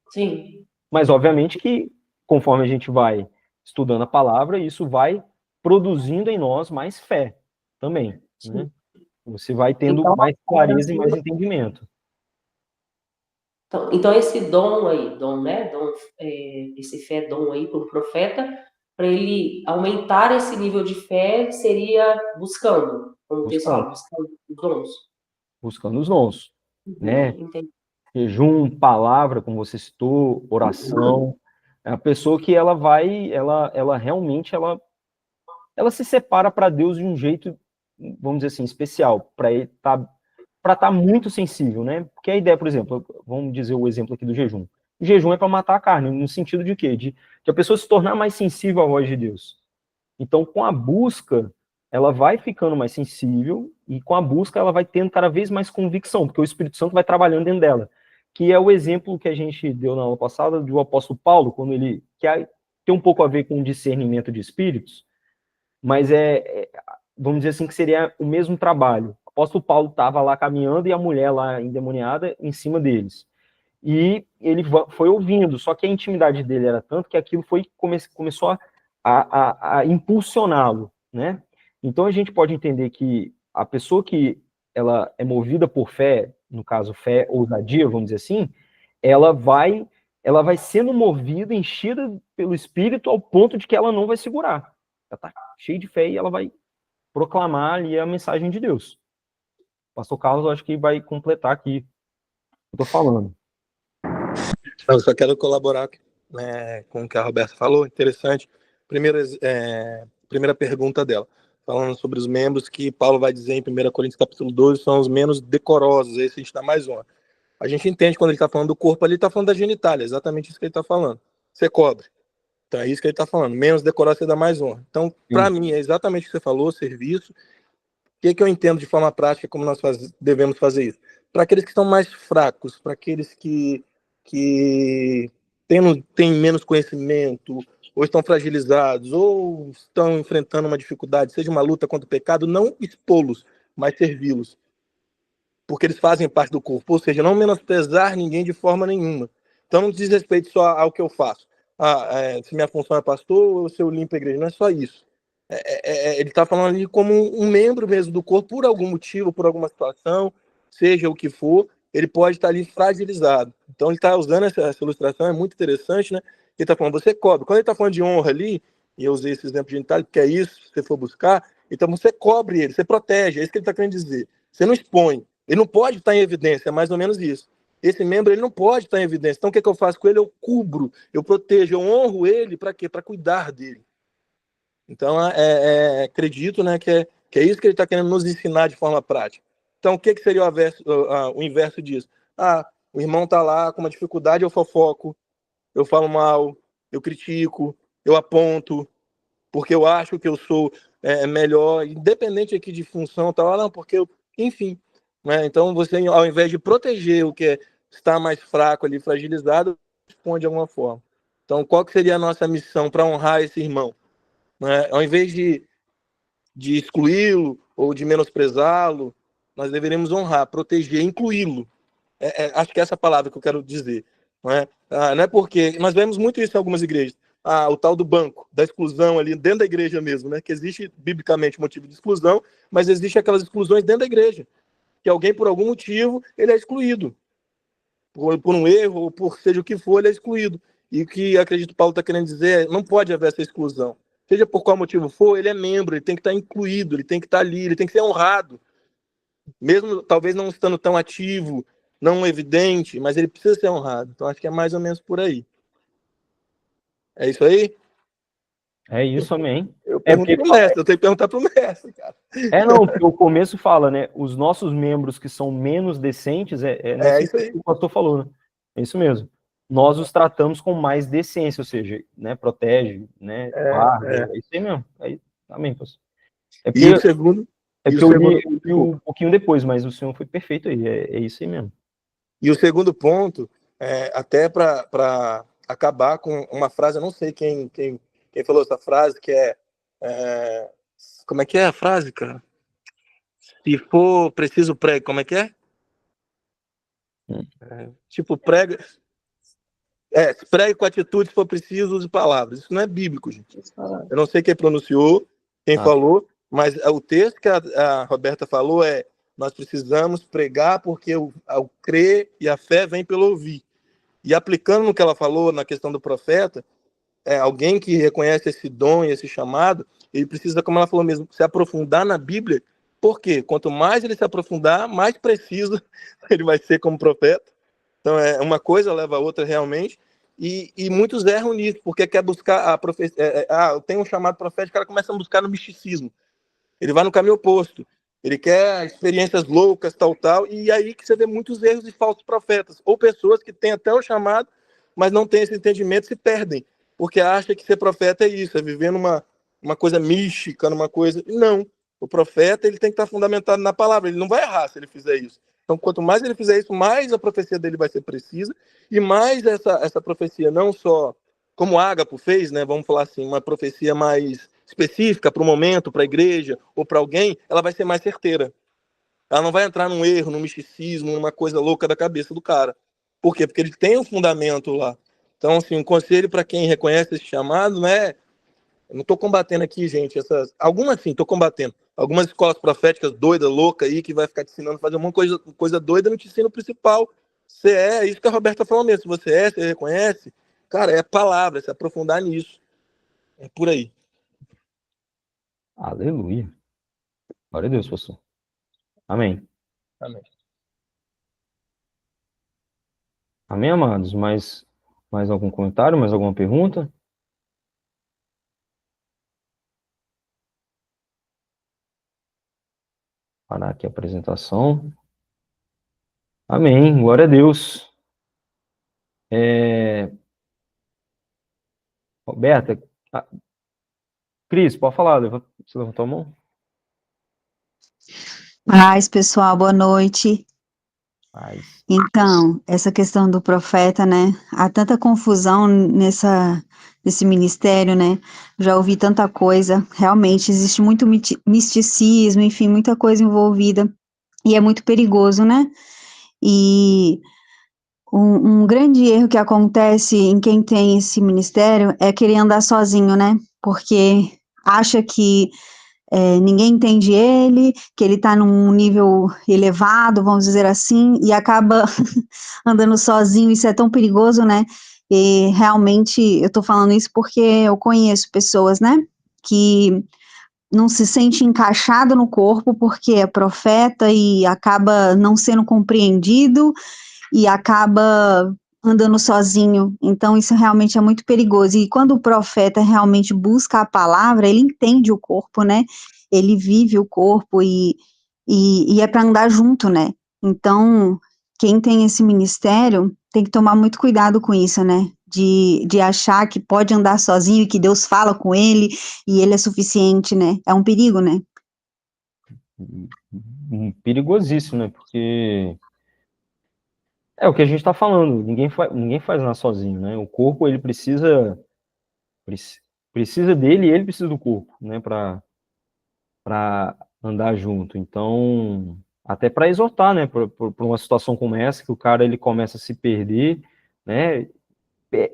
Sim. Mas, obviamente, que conforme a gente vai estudando a palavra, isso vai produzindo em nós mais fé também. Né? Você vai tendo Então, mais clareza e mais entendimento. Então esse dom aí, né? Esse fé dom aí para o profeta, para ele aumentar esse nível de fé, seria buscando, como o texto fala, buscando os dons. Buscando os dons. Né? Entendi. Jejum, palavra, como você citou, oração. É a pessoa que ela realmente, ela se separa para Deus de um jeito, vamos dizer assim, especial, para estar muito sensível, né? Porque a ideia, por exemplo, vamos dizer o exemplo aqui do jejum. O jejum é para matar a carne, no sentido de quê? De a pessoa se tornar mais sensível à voz de Deus. Então, com a busca, ela vai ficando mais sensível e com a busca ela vai tendo cada vez mais convicção, porque o Espírito Santo vai trabalhando dentro dela. Que é o exemplo que a gente deu na aula passada do apóstolo Paulo, quando ele tem um pouco a ver com o discernimento de espíritos, mas vamos dizer assim, que seria o mesmo trabalho. O apóstolo Paulo estava lá caminhando e a mulher lá endemoniada em cima deles. E ele foi ouvindo, só que a intimidade dele era tanto que aquilo começou a impulsioná-lo, né? Então a gente pode entender que a pessoa que ela é movida por fé, no caso fé, ousadia, vamos dizer assim, ela vai sendo movida, enchida pelo Espírito ao ponto de que ela não vai segurar. Ela está cheia de fé e ela vai proclamar ali a mensagem de Deus. O pastor Carlos, eu acho que vai completar aqui o que eu estou falando. Eu só quero colaborar, né, com o que a Roberta falou, interessante. Primeira pergunta dela, falando sobre os membros que Paulo vai dizer em 1 Coríntios capítulo 12, são os menos decorosos, esse a gente dá mais honra. A gente entende quando ele está falando do corpo ali, ele está falando da genitália, exatamente isso que ele está falando. Você cobre. Então é isso que ele está falando, menos decoroso você dá mais honra. Então, para mim, é exatamente o que você falou, serviço. O que eu entendo de forma prática, como nós devemos fazer isso? Para aqueles que são mais fracos, para aqueles que têm menos conhecimento, ou estão fragilizados, ou estão enfrentando uma dificuldade, seja uma luta contra o pecado, não expô-los, mas servi-los. Porque eles fazem parte do corpo, ou seja, não menosprezar ninguém de forma nenhuma. Então não diz respeito só ao que eu faço. Se minha função é pastor, ou se eu limpo a igreja, não é só isso. Ele está falando ali como um membro mesmo do corpo, por algum motivo, por alguma situação, seja o que for, ele pode estar ali fragilizado. Então ele está usando essa ilustração, é muito interessante, né? Ele está falando, você cobre. Quando ele está falando de honra ali, e eu usei esse exemplo genital, porque é isso, se você for buscar, então você cobre ele, você protege, é isso que ele está querendo dizer. Você não expõe. Ele não pode estar em evidência, é mais ou menos isso. Esse membro ele não pode estar em evidência. Então o que eu faço com ele? Eu cubro, eu protejo, eu honro ele, para quê? Para cuidar dele. Então, acredito, né, que é isso que ele está querendo nos ensinar de forma prática. Então, o que seria o inverso disso? O irmão está lá com uma dificuldade, eu fofoco, eu falo mal, eu critico, eu aponto, porque eu acho que eu sou melhor, independente aqui de função, tá lá, não, porque eu, enfim. Né? Então, você, ao invés de proteger o que está mais fraco ali, fragilizado, responde de alguma forma. Então, qual que seria a nossa missão para honrar esse irmão? Né? Ao invés de excluí-lo ou de menosprezá-lo, nós deveríamos honrar, proteger, incluí-lo. Acho que é essa palavra que eu quero dizer. Não é porque... Nós vemos muito isso em algumas igrejas. O tal do banco, da exclusão ali dentro da igreja mesmo, né? Que existe biblicamente motivo de exclusão, mas existe aquelas exclusões dentro da igreja. Que alguém, por algum motivo, ele é excluído. Por um erro, ou por seja o que for, ele é excluído. E o que, acredito, Paulo está querendo dizer não pode haver essa exclusão. Seja por qual motivo for, ele é membro, ele tem que estar incluído, ele tem que estar ali, ele tem que ser honrado. Mesmo, talvez, não estando tão ativo, não evidente, mas ele precisa ser honrado. Então, acho que é mais ou menos por aí. É isso aí? É isso, amém. Eu pergunto pro mestre, eu tenho que perguntar pro mestre, cara. Não, porque o começo fala, né? Os nossos membros que são menos decentes, isso aí. Que o pastor falou, né? É isso mesmo. Nós os tratamos com mais decência, ou seja, né? Protege, né? Guarda, é isso aí mesmo. Amém, pastor. E o segundo? Eu li um pouquinho depois, mas o senhor foi perfeito aí, é isso aí mesmo. E o segundo ponto, até para acabar com uma frase, eu não sei quem falou essa frase, que como é que é a frase, cara? Se for preciso, pregue, como é que é? Tipo, prega... pregue com atitude, se for preciso, use palavras. Isso não é bíblico, gente. Eu não sei quem pronunciou, quem falou, mas o texto que a Roberta falou nós precisamos pregar porque o crer e a fé vem pelo ouvir. E aplicando no que ela falou na questão do profeta, alguém que reconhece esse dom e esse chamado, ele precisa, como ela falou mesmo, se aprofundar na Bíblia. Por quê? Quanto mais ele se aprofundar, mais preciso ele vai ser como profeta. Então, uma coisa leva a outra realmente. E muitos erram nisso, porque quer buscar a profecia. Eu tenho um chamado profético, o cara começa a buscar no misticismo. Ele vai no caminho oposto. Ele quer experiências loucas, tal, e aí que você vê muitos erros de falsos profetas, ou pessoas que têm até o chamado, mas não têm esse entendimento, se perdem, porque acham que ser profeta é isso, é viver numa coisa mística, numa coisa... Não, o profeta ele tem que estar fundamentado na palavra, ele não vai errar se ele fizer isso. Então, quanto mais ele fizer isso, mais a profecia dele vai ser precisa, e mais essa profecia, não só como Ágapo fez, né, vamos falar assim, uma profecia mais específica para o momento, para a igreja ou para alguém, ela vai ser mais certeira. Ela não vai entrar num erro, num misticismo, numa coisa louca da cabeça do cara. Por quê? Porque ele tem um fundamento lá. Então, assim, um conselho para quem reconhece esse chamado não é Eu não estou combatendo aqui, gente, algumas sim, estou combatendo. Algumas escolas proféticas doidas, loucas aí, que vai ficar te ensinando a fazer uma coisa doida, não te ensina o principal. Você é isso que a Roberta falou mesmo. Se você reconhece, cara, é palavra, se aprofundar nisso. É por aí. Aleluia. Glória a Deus, pastor. Amém. Amém. Amém, amados? Mais algum comentário? Mais alguma pergunta? Parar aqui a apresentação. Amém. Glória a Deus. Roberta, Cris, pode falar. Você levantou a mão? Paz, pessoal, boa noite. Paz. Então, essa questão do profeta, né? Há tanta confusão nesse ministério, né? Já ouvi tanta coisa. Realmente, existe muito misticismo, enfim, muita coisa envolvida. E é muito perigoso, né? E um grande erro que acontece em quem tem esse ministério é querer andar sozinho, né? Porque acha que ninguém entende ele, que ele está num nível elevado, vamos dizer assim, e acaba andando sozinho. Isso é tão perigoso, né? E realmente eu estou falando isso porque eu conheço pessoas, né, que não se sente encaixado no corpo porque é profeta e acaba não sendo compreendido e acaba andando sozinho. Então, isso realmente é muito perigoso. E quando o profeta realmente busca a palavra, ele entende o corpo, né? Ele vive o corpo e é para andar junto, né? Então, quem tem esse ministério tem que tomar muito cuidado com isso, né? De achar que pode andar sozinho e que Deus fala com ele e ele é suficiente, né? É um perigo, né? Perigosíssimo, né? Porque é o que a gente está falando. Ninguém faz nada sozinho, né? O corpo, ele precisa dele e ele precisa do corpo, né? Para andar junto. Então, até para exortar, né? Por uma situação como essa, que o cara ele começa a se perder, né?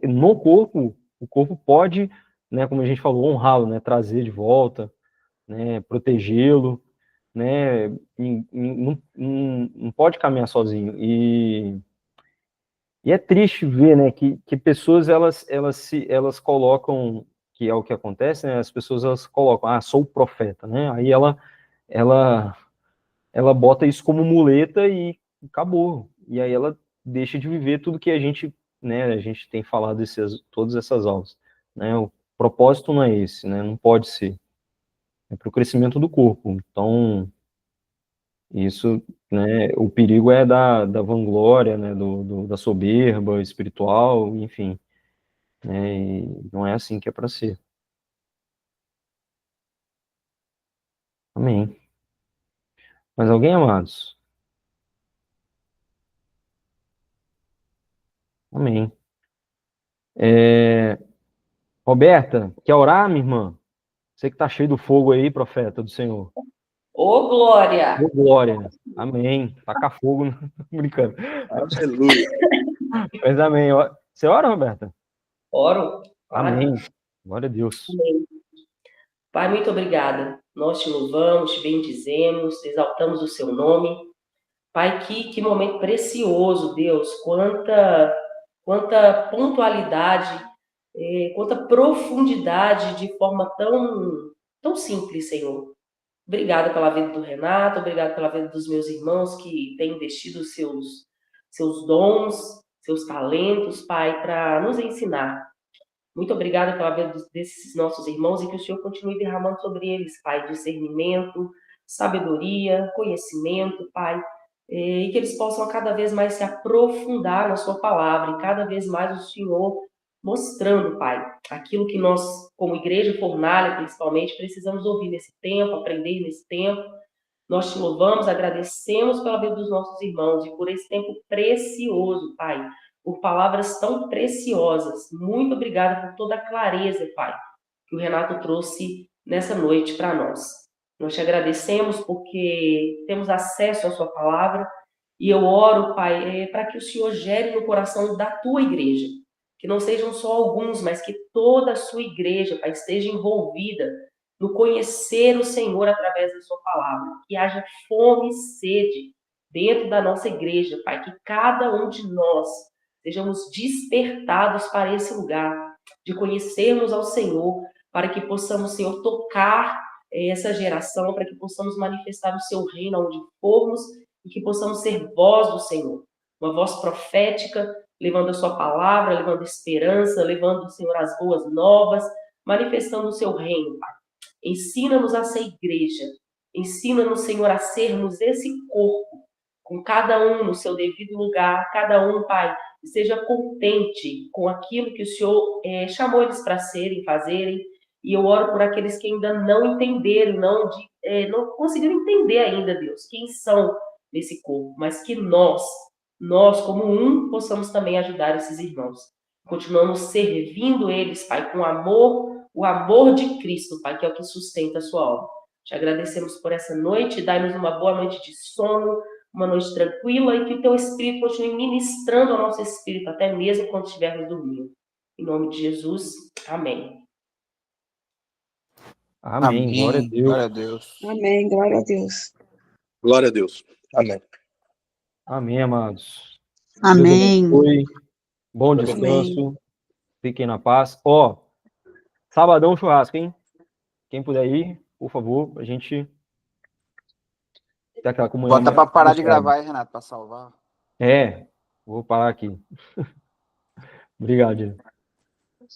No corpo, o corpo pode, né? Como a gente falou, honrá-lo, né? Trazer de volta, né? Protegê-lo, né? Não pode caminhar sozinho. E é triste ver, né, que pessoas elas colocam, que é o que acontece, né, as pessoas elas colocam, sou o profeta, né, aí ela bota isso como muleta e acabou, e aí ela deixa de viver tudo que a gente tem falado todas essas aulas, né, o propósito não é esse, né, não pode ser, é para o crescimento do corpo, então isso, né, o perigo é da vanglória, né, da soberba espiritual, enfim, né, e não é assim que é para ser. Amém. Mas alguém, amados? Amém. Roberta, quer orar, minha irmã? Você que tá cheio do fogo aí, profeta do Senhor. Ô, Glória! Ô, glória. Amém. Taca fogo, brincando. Aleluia. Mas amém. Você ora, Roberta? Oro. Amém. Glória a Deus. Amém. Pai, muito obrigada. Nós te louvamos, te bendizemos, exaltamos o seu nome. Pai, que momento precioso, Deus. Quanta pontualidade, quanta profundidade de forma tão simples, Senhor. Obrigada pela vida do Renato, obrigada pela vida dos meus irmãos que têm investido seus dons, seus talentos, Pai, para nos ensinar. Muito obrigada pela vida desses nossos irmãos e que o Senhor continue derramando sobre eles, Pai, discernimento, sabedoria, conhecimento, Pai, e que eles possam cada vez mais se aprofundar na sua palavra e cada vez mais o Senhor mostrando, Pai, aquilo que nós, como igreja fornalha, principalmente, precisamos ouvir nesse tempo, aprender nesse tempo. Nós te louvamos, agradecemos pela vida dos nossos irmãos e por esse tempo precioso, Pai, por palavras tão preciosas. Muito obrigada por toda a clareza, Pai, que o Renato trouxe nessa noite para nós. Nós te agradecemos porque temos acesso à sua palavra e eu oro, Pai, para que o Senhor gere no coração da tua igreja que não sejam só alguns, mas que toda a sua igreja, Pai, esteja envolvida no conhecer o Senhor através da sua palavra, que haja fome e sede dentro da nossa igreja, Pai, que cada um de nós sejamos despertados para esse lugar, de conhecermos ao Senhor, para que possamos, Senhor, tocar essa geração, para que possamos manifestar o seu reino onde formos e que possamos ser voz do Senhor, uma voz profética, levando a sua palavra, levando esperança, levando, Senhor, as boas novas, manifestando o seu reino, Pai. Ensina-nos a ser igreja, ensina-nos, Senhor, a sermos esse corpo, com cada um no seu devido lugar, cada um, Pai, esteja contente com aquilo que o Senhor chamou eles para serem, fazerem. E eu oro por aqueles que ainda não entenderam, não conseguiram entender ainda, Deus, quem são nesse corpo, mas que nós, como um, possamos também ajudar esses irmãos. Continuamos servindo eles, Pai, com amor, o amor de Cristo, Pai, que é o que sustenta a sua obra. Te agradecemos por essa noite, dai-nos uma boa noite de sono, uma noite tranquila e que o teu Espírito continue ministrando ao nosso espírito, até mesmo quando estivermos dormindo. Em nome de Jesus, amém. Amém. Glória a Deus. Glória a Deus. Amém, glória a Deus. Glória a Deus. Amém. Amém, amados. Amém. Deus abençoe. Bom descanso. Fiquem na paz. Ó, sabadão churrasco, hein? Quem puder ir, por favor, a gente tem aquela comunhão. Bota pra parar de gravar aí, Renato, pra salvar. Vou parar aqui. Obrigado, Diego.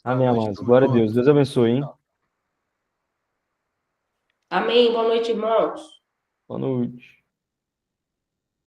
Amém, amados. Glória a Deus. Deus abençoe, hein? Amém. Boa noite, irmãos. Boa noite.